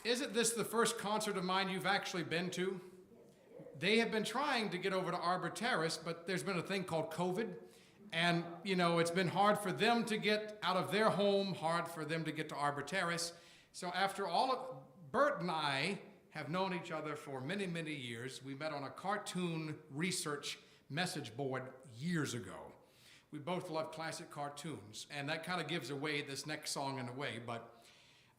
isn't this the first concert of mine you've actually been to? They have been trying to get over to Arbor Terrace, but there's been a thing called COVID. And, you know, it's been hard for them to get out of their home, hard for them to get to Arbor Terrace. So after all of, Bert and I have known each other for many, many years. We met on a cartoon research message board years ago. We both love classic cartoons, and that kind of gives away this next song in a way, but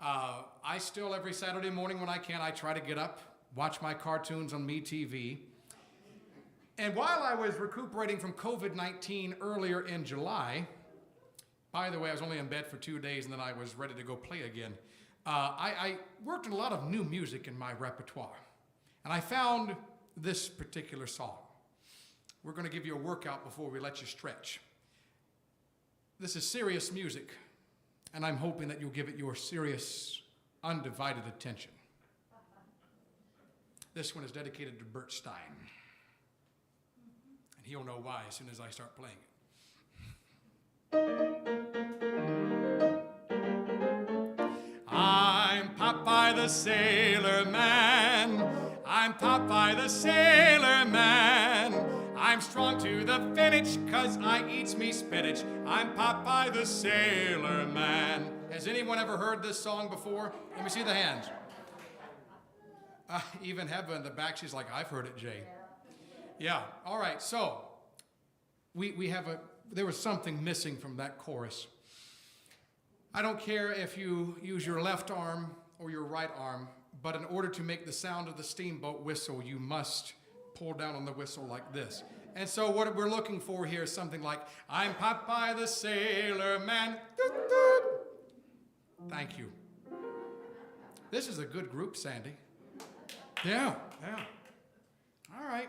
I still, every Saturday morning when I can, I try to get up, watch my cartoons on MeTV. And while I was recuperating from COVID-19 earlier in July, by the way, I was only in bed for 2 days and then I was ready to go play again. I worked on a lot of new music in my repertoire, and I found this particular song. We're going to give you a workout before we let you stretch. This is serious music, and I'm hoping that you'll give it your serious, undivided attention. This one is dedicated to Bert Stein, and he'll know why as soon as I start playing it. I'm Popeye the Sailor Man. I'm Popeye the Sailor Man. I'm strong to the finish 'cause I eats me spinach. I'm Popeye the Sailor Man. Has anyone ever heard this song before? Let me see the hands. Even Heba in the back, she's like, I've heard it, Jay. Yeah, all right, so there was something missing from that chorus. I don't care if you use your left arm or your right arm, but in order to make the sound of the steamboat whistle, you must pull down on the whistle like this. And so what we're looking for here is something like, I'm Popeye the Sailor Man. Doot, doot. Thank you. This is a good group, Sandy. Yeah. All right.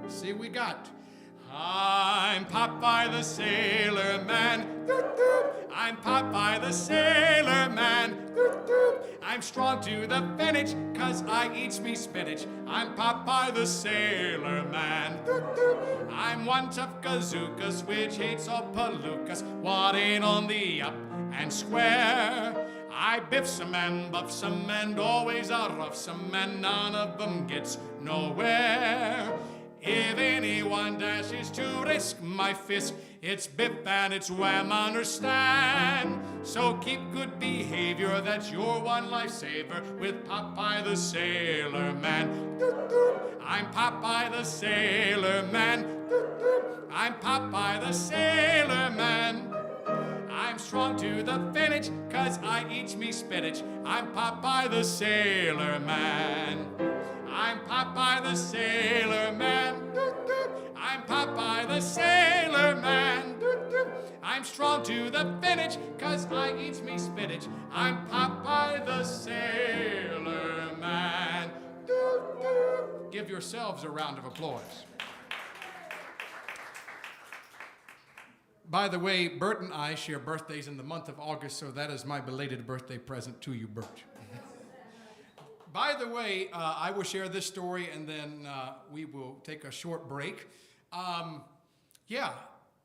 See what we got. I'm Popeye the Sailor Man. Doot, doot. I'm Popeye the Sailor Man. Doot, doot. I'm strong to the finish 'cause I eats me spinach. I'm Popeye the Sailor Man. Doot, doot. I'm one tough kazookas which hates all palookas. What ain't on the up and square? I biffs 'em and buffs 'em and always outroughs 'em, and none of them gets nowhere. If anyone dashes to risk my fist, it's Biff and it's Wham, understand. So keep good behavior, that's your one lifesaver with Popeye the Sailor Man. Doot, doot. I'm Popeye the Sailor Man. Doot, doot. I'm Popeye the Sailor Man. I'm strong to the finish 'cause I eats me spinach. I'm Popeye the Sailor Man. I'm Popeye the Sailor Man. Doot, doot. I'm Popeye the Sailor Man. Doot, doot. I'm strong to the finish 'cause I eats me spinach. I'm Popeye the Sailor Man. Doot, doot. Give yourselves a round of applause. By the way, Bert and I share birthdays in the month of August, so that is my belated birthday present to you, Bert. By the way, I will share this story, and then we will take a short break.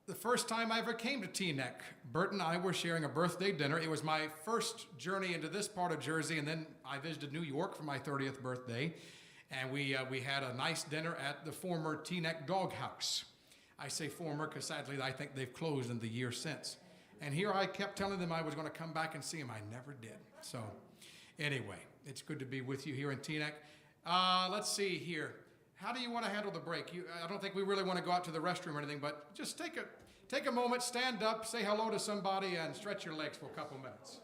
The first time I ever came to Teaneck, Bert and I were sharing a birthday dinner. It was my first journey into this part of Jersey, and then I visited New York for my 30th birthday, and we had a nice dinner at the former Teaneck Doghouse. I say former because sadly I think they've closed in the year since. And here I kept telling them I was going to come back and see them. I never did. So anyway, it's good to be with you here in Teaneck. Let's see here. How do you want to handle the break? I don't think we really want to go out to the restroom or anything, but just take a moment, stand up, say hello to somebody, and stretch your legs for a couple minutes.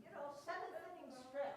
You know, 7 innings stretch.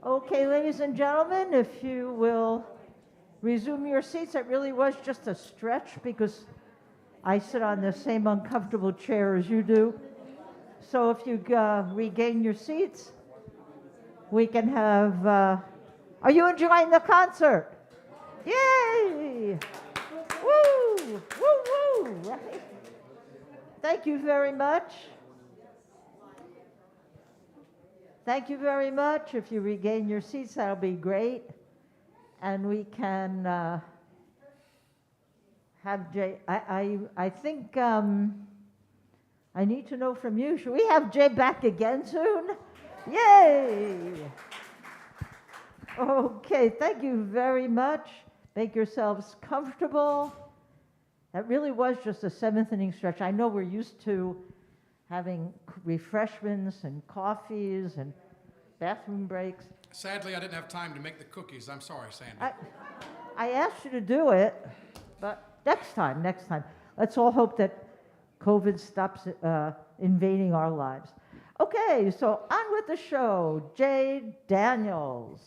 Okay, ladies and gentlemen, if you will resume your seats. It really was just a stretch because I sit on the same uncomfortable chair as you do. So if you regain your seats, we can have, are you enjoying the concert? Yay! Woo! Woo, woo! Right? Thank you very much. Thank you very much. If you regain your seats, that'll be great. And we can have Jay. I think I need to know from you. Should we have Jay back again soon? Yay! Okay, thank you very much. Make yourselves comfortable. That really was just a seventh inning stretch. I know we're used to having refreshments and coffees and bathroom breaks.
Sadly, I didn't have time to make the cookies. I'm sorry, Sandy.
I asked you to do it, but next time. Let's all hope that COVID stops invading our lives. Okay, so on with the show. Jay Daniels.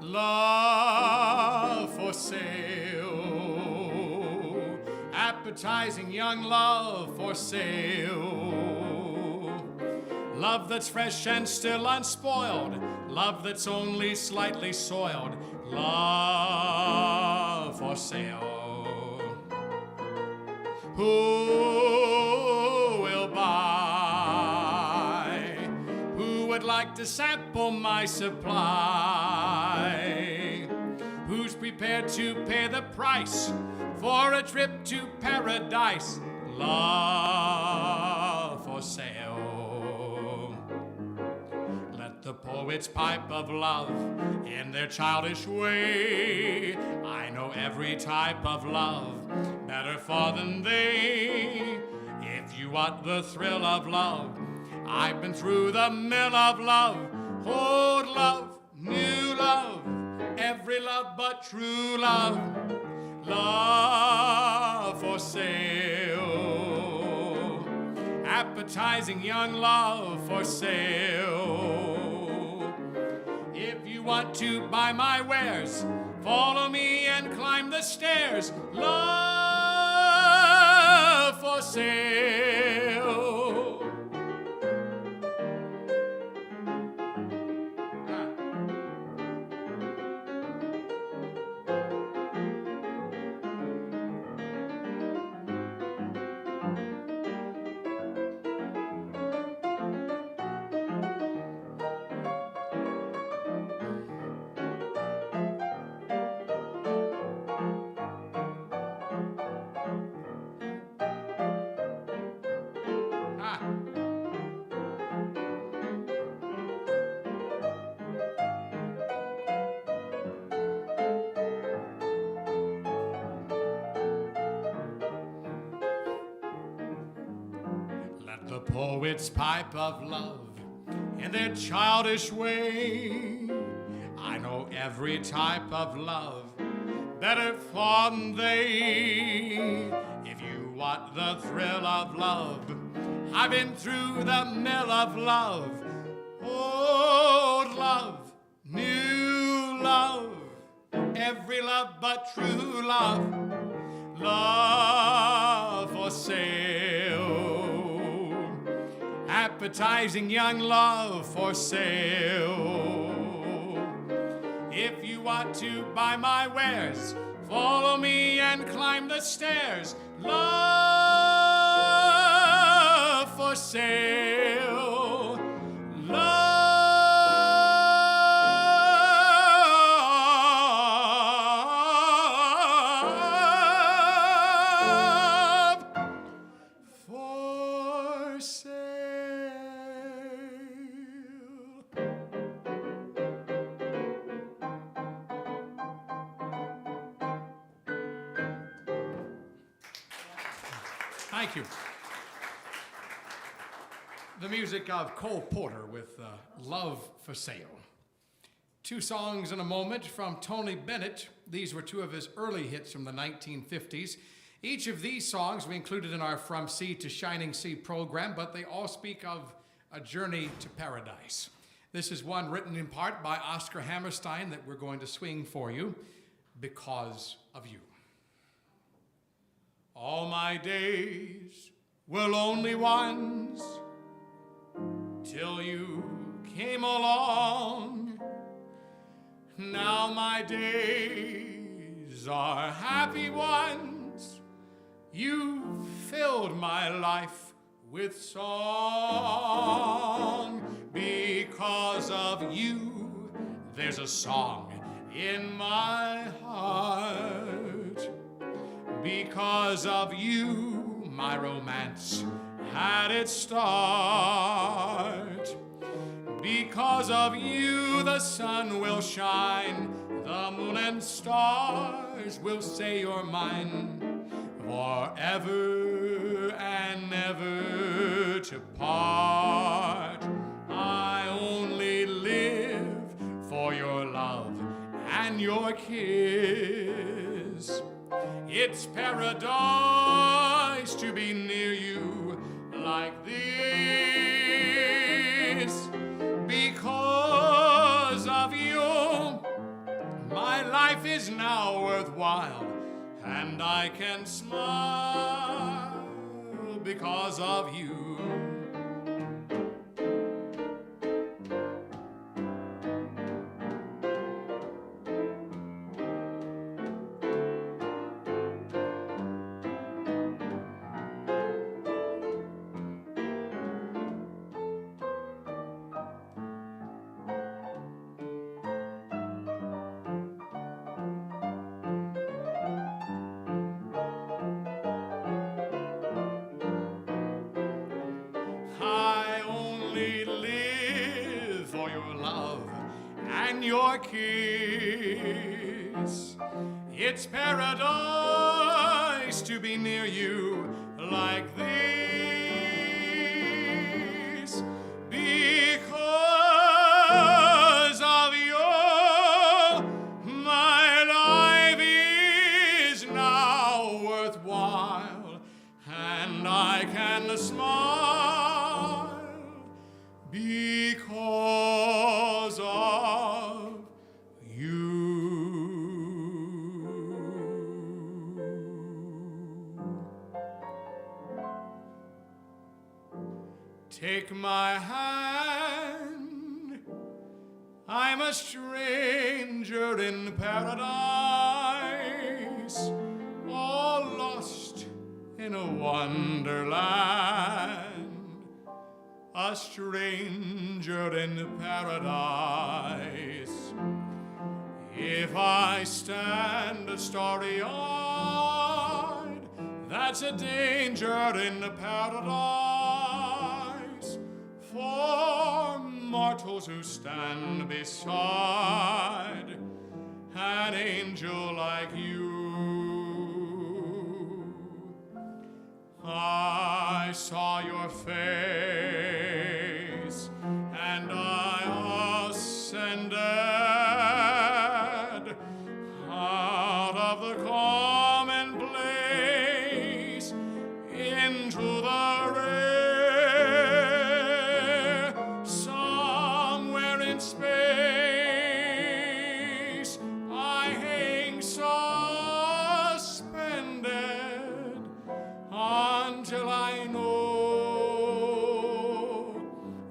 Love for sale, appetizing young love for sale. Love that's fresh and still unspoiled, love that's only slightly soiled. Love for sale. Who will buy? Who would like to sample my supply? Who's prepared to pay the price for a trip to paradise? Love for sale. Let the poets pipe of love in their childish way. I know every type of love better far than they. If you want the thrill of love, I've been through the mill of love. Old love, new love, every love but true love. Love for sale, appetizing young love for sale. If you want to buy my wares, follow me and climb the stairs. Love for sale. The poets pipe of love in their childish way. I know every type of love better far than they. If you want the thrill of love, I've been through the mill of love. Old love, new love, every love but true love. Love for sale, appetizing young love for sale. If you want to buy my wares, follow me and climb the stairs. Love for sale. Love for sale. Thank you. The music of Cole Porter with Love for Sale. Two songs in a moment from Tony Bennett. These were two of his early hits from the 1950s. Each of these songs we included in our From Sea to Shining Sea program, but they all speak of a journey to paradise. This is one written in part by Oscar Hammerstein that we're going to swing for you, Because of You. All my days were lonely ones till you came along. Now my days are happy ones. You filled my life with song. Because of you, there's a song in my heart. Because of you, my romance had its start. Because of you, the sun will shine, the moon and stars will say you're mine, forever and never to part. I only live for your love and your kiss. It's paradise to be near you like this. Because of you, my life is now worthwhile, and I can smile because of you. Your kiss. It's paradise to be near you like this. Because of you, my life is now worthwhile, and I can smile because of you. Take my hand, I'm a stranger in paradise, all lost in a wonderland. A stranger in paradise. If I stand starry-eyed, that's a danger in paradise. For mortals who stand beside an angel like you. I saw your face, and I ascended out of the commonplace into the rare. Somewhere in space I hang suspended until I know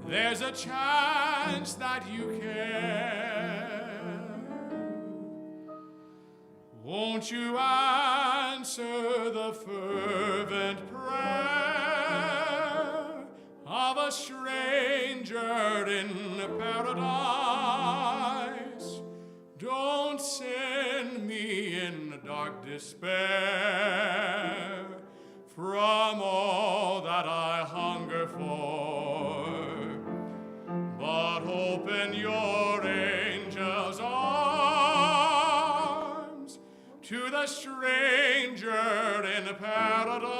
there's a chance that you care. Won't you answer the fervent prayer of a stranger in paradise? Don't send me in dark despair from all that I hunger for, but open your angel's arms to the stranger in paradise,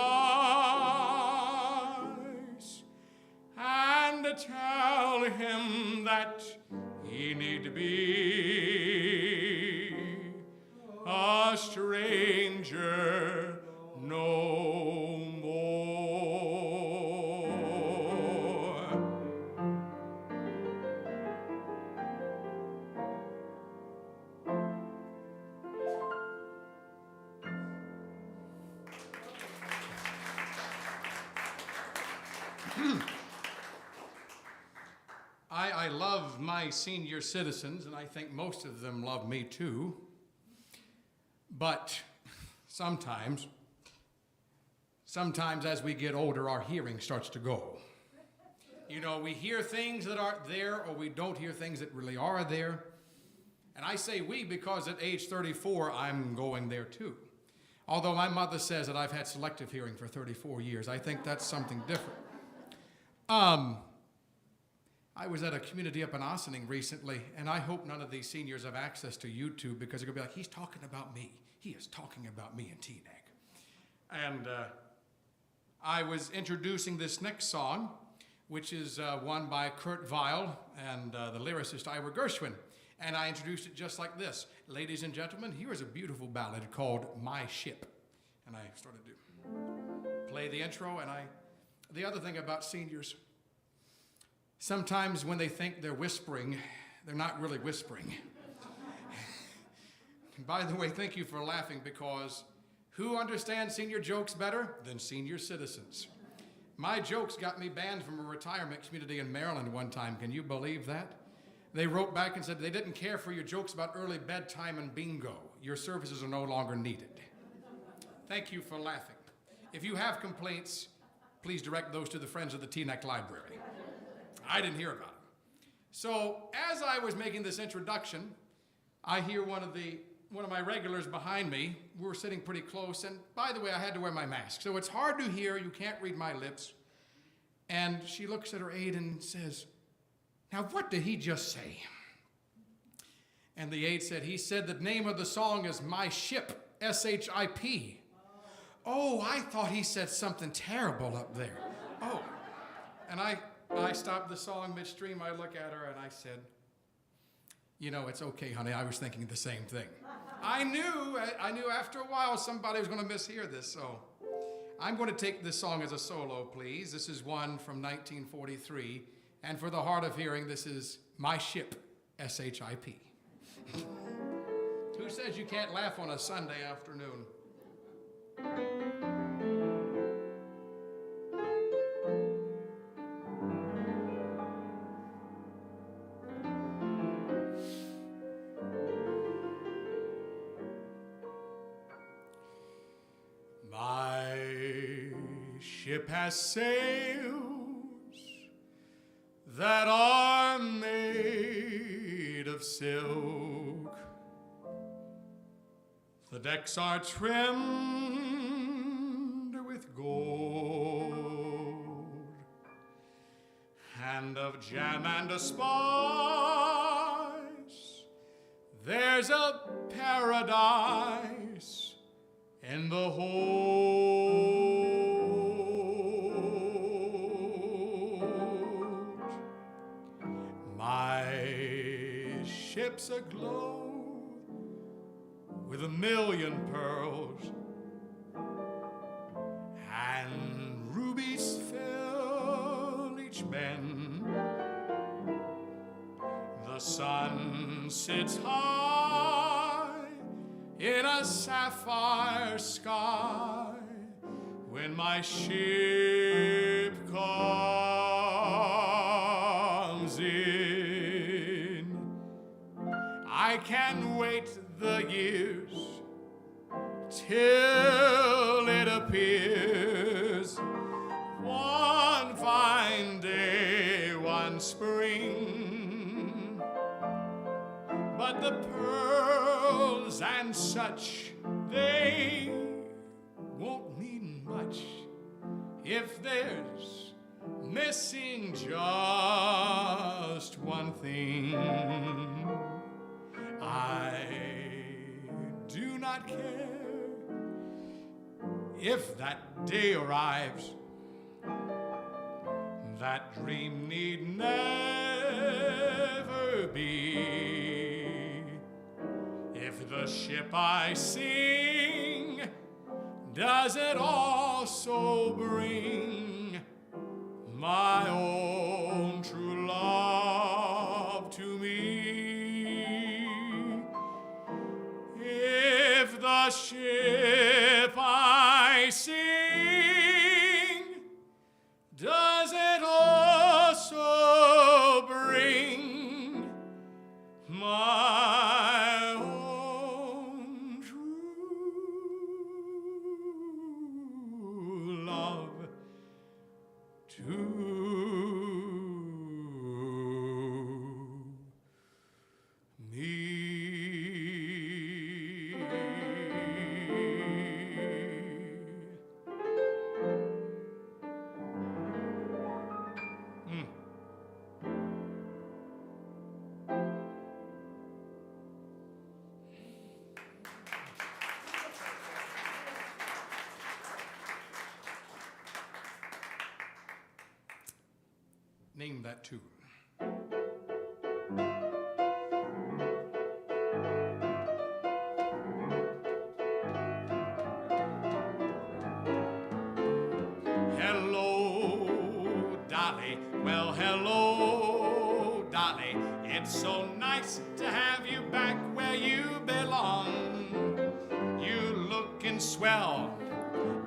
and tell him that he need be a stranger no more. I love my senior citizens, and I think most of them love me too. But sometimes as we get older, our hearing starts to go. You know, we hear things that aren't there, or we don't hear things that really are there. And I say we because at age 34, I'm going there too. Although my mother says that I've had selective hearing for 34 years. I think that's something different. I was at a community up in Ossining recently, and I hope none of these seniors have access to YouTube because they're going to be like, he's talking about me. He is talking about me in Teaneck. And I was introducing this next song, which is one by Kurt Weill and the lyricist Ira Gershwin. And I introduced it just like this. Ladies and gentlemen, here is a beautiful ballad called My Ship. And I started to play the intro, and the other thing about seniors, sometimes when they think they're whispering, they're not really whispering. And by the way, thank you for laughing, because who understands senior jokes better than senior citizens? My jokes got me banned from a retirement community in Maryland one time. Can you believe that? They wrote back and said they didn't care for your jokes about early bedtime and bingo. Your services are no longer needed. Thank you for laughing. If you have complaints, please direct those to the Friends of the Teaneck Library. I didn't hear about it. So as I was making this introduction, I hear one of my regulars behind me. We were sitting pretty close, and by the way, I had to wear my mask. So it's hard to hear, you can't read my lips. And she looks at her aide and says, "Now what did he just say?" And the aide said, "He said the name of the song is My Ship, S-H-I-P. Oh, I thought he said something terrible up there. Oh. And I stopped the song midstream. I look at her and I said, "You know, it's okay, honey. I was thinking the same thing." I knew after a while somebody was going to mishear this, so I'm going to take this song as a solo, please. This is one from 1943, and for the hard of hearing, this is My Ship, S-H-I-P. Who says you can't laugh on a Sunday afternoon? My ship has sails that are made of silk. The decks are trimmed with gold, and of jam and a spice there's a paradise in the hold. My ship's aglow with 1,000,000 pearls, and rubies fill each bend. The sun sits high in a sapphire sky when my ship comes in. I can wait the years till it appears one fine day, one spring. But the pearls and such, they won't mean much if there's missing just one thing. I do not care if that day arrives. That dream need never be. If the ship I sing doesn't also bring my own true love to me. If the ship I sing doesn't also bring name that tune. Hello, Dolly. Well, hello, Dolly. It's so nice to have you back where you belong. You looking swell,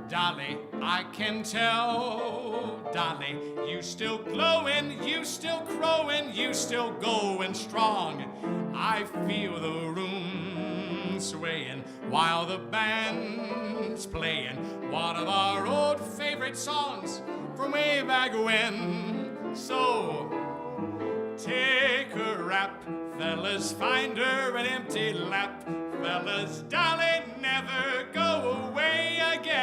Dolly, I can tell. Dolly, you still glowing, you still crowing, you still going strong. I feel the room swaying while the band's playing one of our old favorite songs from way back when. So take a rap, fellas, find her an empty lap. Fellas, Dolly, never go away again.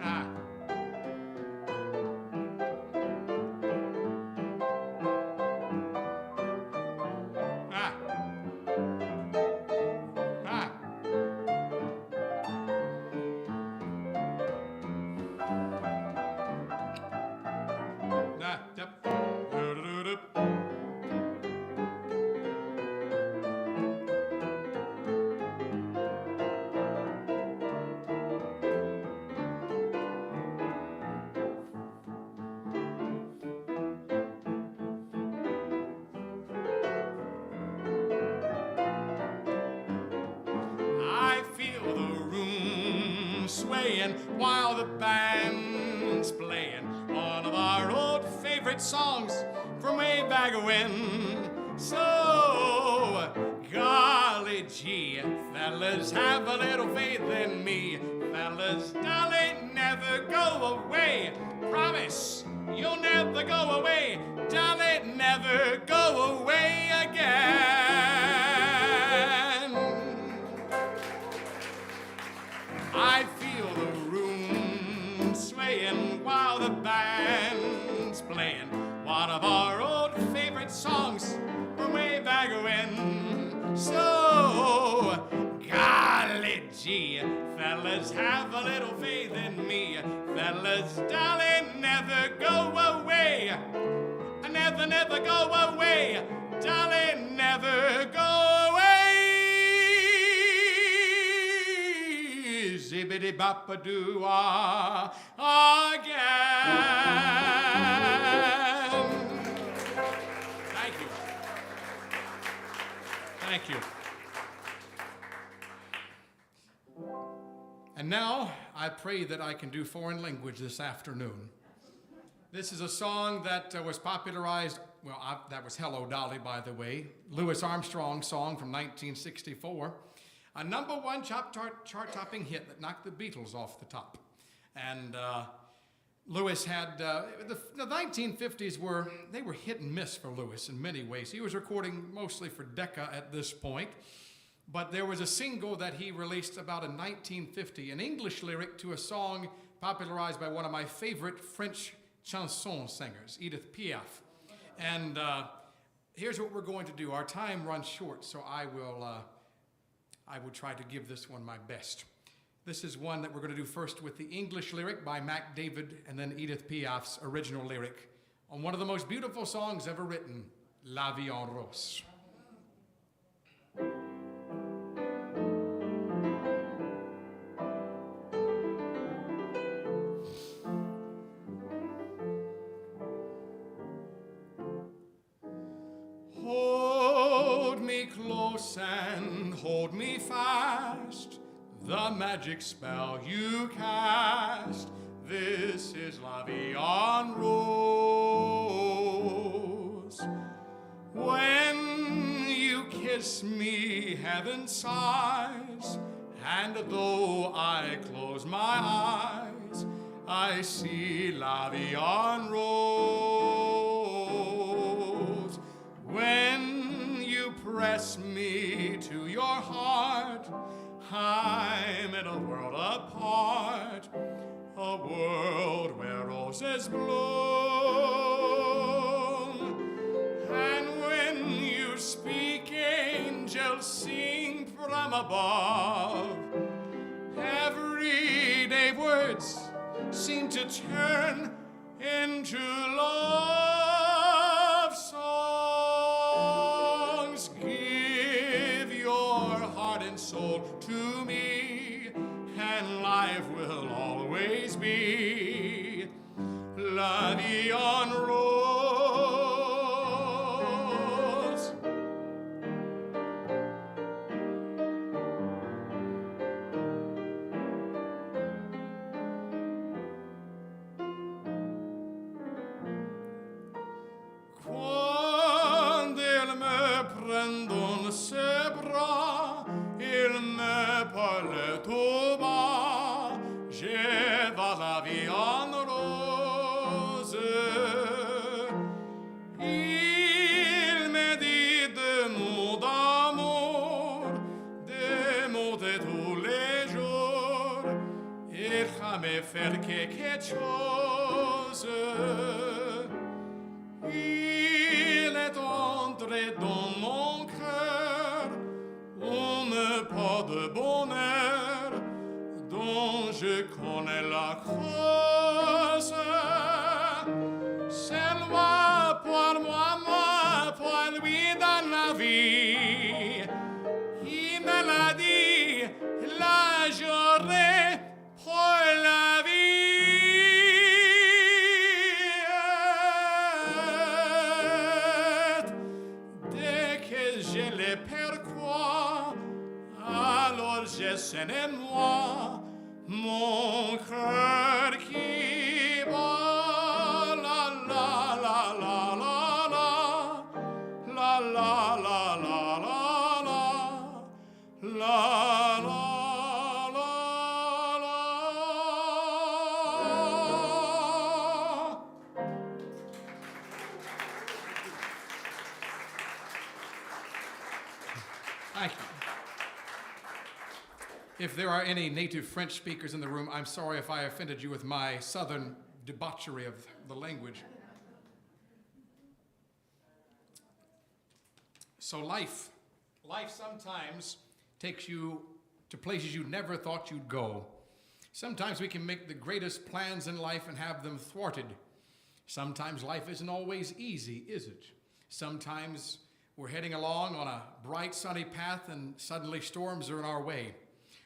Ah. Ah. Ah. Ah. Yep. I feel the room swaying while the band's playing one of our old favorite songs from way back when. So, golly gee, fellas, have a little faith in me. Fellas, Dolly, never go away. Promise, you'll never go away. Dolly, never go away again. I feel the room swaying while the band's playing one of our old favorite songs from way back when. So, golly gee, fellas, have a little faith in me. Fellas, Dolly, never go away. Never, never go away. Dolly, never go away. Zibbity-bop-a-doo-ah again. Thank you. Thank you. And now, I pray that I can do foreign language this afternoon. This is a song that was popularized, that was Hello, Dolly, by the way, Louis Armstrong's song from 1964. A #1 chart-topping hit that knocked the Beatles off the top. And Louis had, the 1950s were hit and miss for Louis in many ways. He was recording mostly for Decca at this point, but there was a single that he released about in 1950, an English lyric to a song popularized by one of my favorite French chanson singers, Edith Piaf. And here's what we're going to do. Our time runs short, so I will try to give this one my best. This is one that we're going to do first with the English lyric by Mac David and then Edith Piaf's original lyric on one of the most beautiful songs ever written, La Vie en Rose. Hold me close and hold me fast, the magic spell you cast. This is La Vie en Rose. When you kiss me, heaven sighs, and though I close my eyes, I see La Vie en Rose. When you press me to your heart, I'm in a world apart, a world where roses bloom. And when you speak, angels sing from above. Everyday words seem to turn into love songs. Give your heart and soul to me, and life will always be la vie en rose. Quand ils me prennent dans ses bras, ils me parlent tout bas, je vois la vie en rose. Il me dit des mots d'amour, des mots de tous les jours, il jamais faire quelque chose. Il est entré dans mon cœur, un pas de bonheur dont je connais la cause. C'est moi pour moi, moi pour lui dans la vie. Il me l'a dit, la journée pour la vie. Je sens en moi mon cœur qui bat, la la la la la la, la la la la la la, la la la la. Thank you. If there are any native French speakers in the room, I'm sorry if I offended you with my southern debauchery of the language. So life sometimes takes you to places you never thought you'd go. Sometimes we can make the greatest plans in life and have them thwarted. Sometimes life isn't always easy, is it? Sometimes we're heading along on a bright, sunny path and suddenly storms are in our way.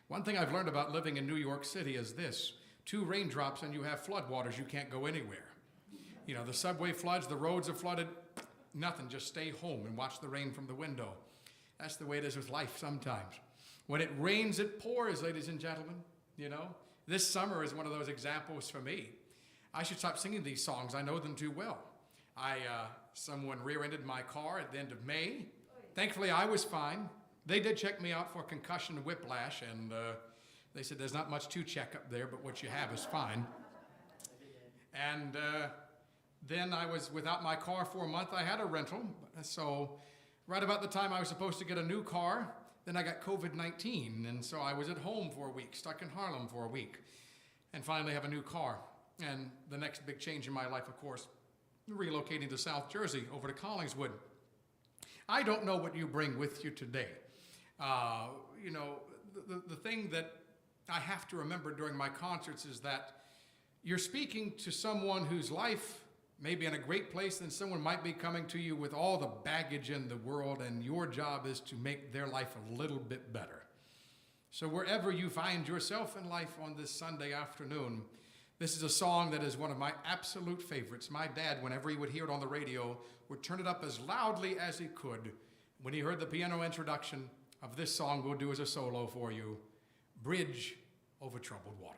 One thing I've learned about living in New York City is this: 2 raindrops and you have floodwaters, you can't go anywhere. You know, the subway floods, the roads are flooded, nothing, just stay home and watch the rain from the window. That's the way it is with life sometimes. When it rains, it pours, ladies and gentlemen, you know. This summer is one of those examples for me. I should stop singing these songs, I know them too well. Someone rear-ended my car at the end of May. Thankfully, I was fine. They did check me out for concussion and whiplash, and they said there's not much to check up there, but what you have is fine. And then I was without my car for a month. I had a rental, so right about the time I was supposed to get a new car, then I got COVID-19, and so I was at home for a week, stuck in Harlem for a week, and finally have a new car. And the next big change in my life, of course, relocating to South Jersey, over to Collingswood. I don't know what you bring with you today. You know, the thing that I have to remember during my concerts is that you're speaking to someone whose life may be in a great place, and someone might be coming to you with all the baggage in the world, and your job is to make their life a little bit better. So wherever you find yourself in life on this Sunday afternoon, this is a song that is one of my absolute favorites. My dad, whenever he would hear it on the radio, would turn it up as loudly as he could. When he heard the piano introduction of this song, we'll do as a solo for you, Bridge Over Troubled Water.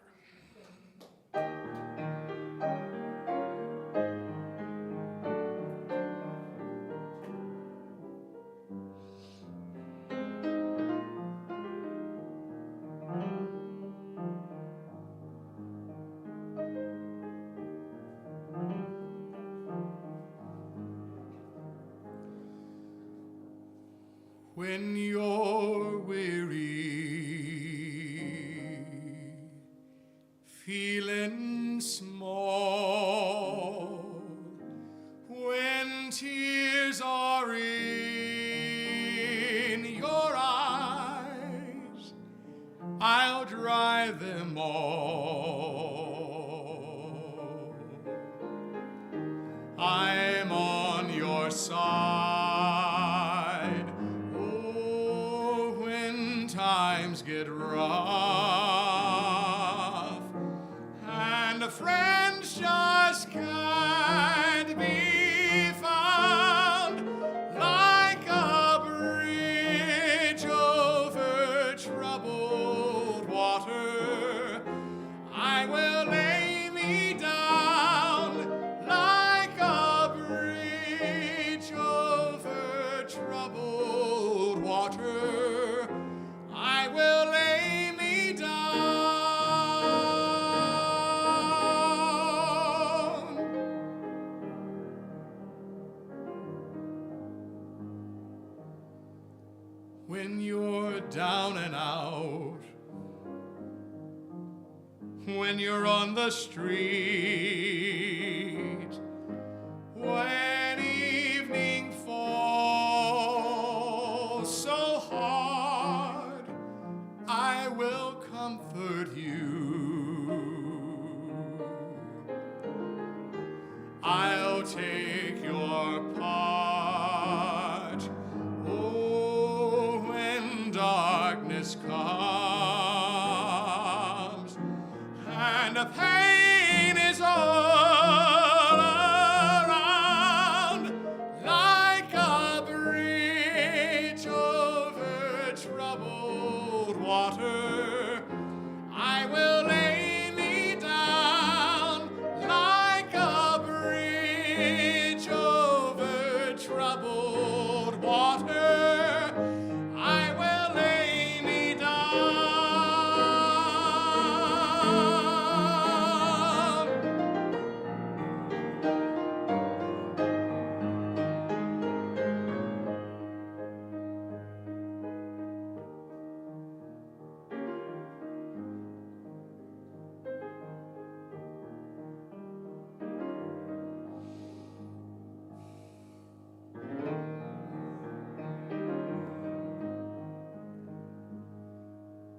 When you're weary, feeling small, when tears are in your eyes, I'll dry them all. times get rough, and friends just can't be found, like a bridge over troubled water, I will lay me down, like a bridge over troubled water, I will lay me down. When you're down and out, when you're on the street, when evening falls so hard, I will comfort you. I'll take your part. Oh, when darkness comes and the pain is all around, like a bridge over troubled water, I will lay me down, like a bridge over troubled water, I will lay me down.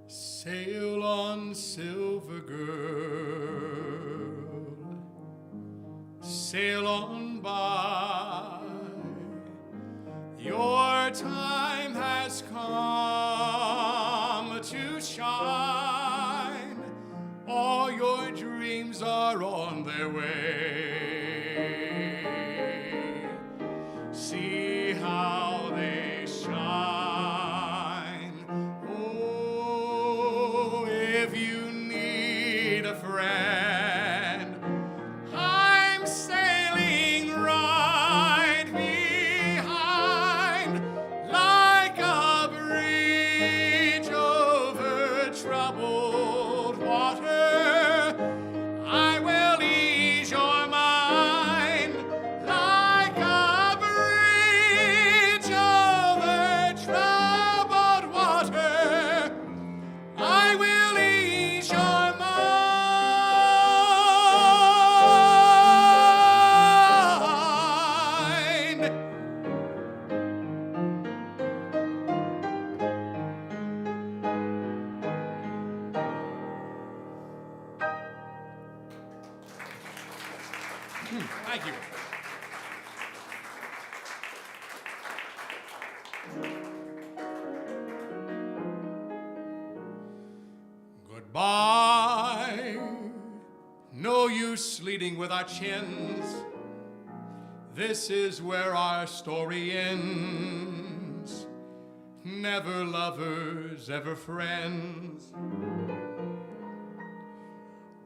Sail on, silver girl, sail on by. Your time has come to shine. All your dreams are on their way. See how they shine. Oh, if you need a friend, I'm sailing right behind, like a bridge over troubled water. I will ease your mind, like a bridge over troubled water. I will ease your mind. Thank you. Goodbye. No use leading with our chins. This is where our story ends. Never lovers, ever friends.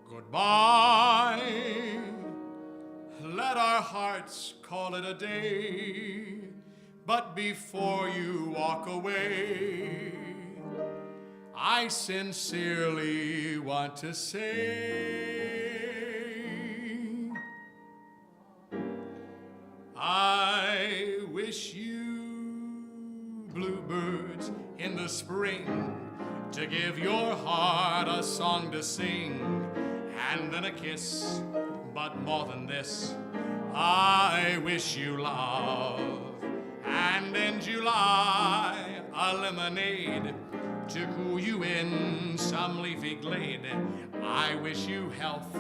Goodbye. Let our hearts call it a day. But before you walk away, I sincerely want to say, I wish you bluebirds in the spring to give your heart a song to sing, and then a kiss, but more than this, I wish you love, and in July a lemonade to cool you in some leafy glade. I wish you health,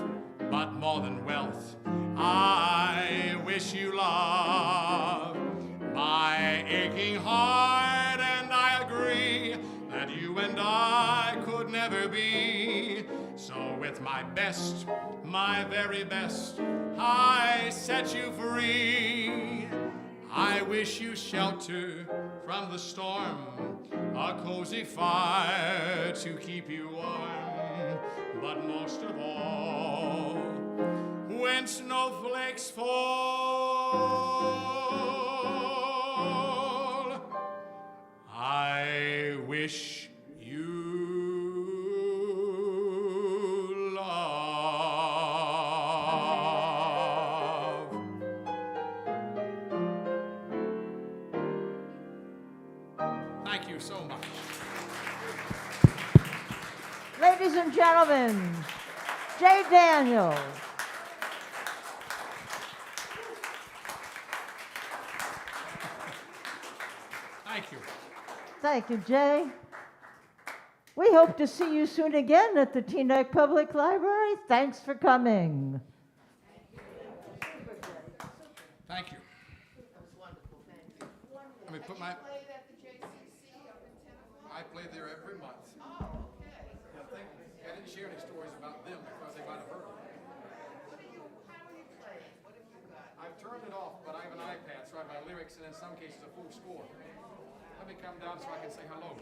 but more than wealth, I wish you love. My aching heart and I agree that you and I with my best, my very best, I set you free. I wish you shelter from the storm, a cozy fire to keep you warm, but most of all, when snowflakes fall, I wish you love. Thank you so much.
Ladies and gentlemen, Jay Daniels.
Thank you.
Thank you, Jay. We hope to see you soon again at the Teaneck Public Library. Thanks for coming.
Thank you. Let me put my. I play there every month. Oh, okay. I didn't share any stories about them because they might have heard them.
How are you playing? What have you got?
I've turned it off, but I have an iPad, so I have my lyrics and in some cases a full score. Let me come down so I can say hello.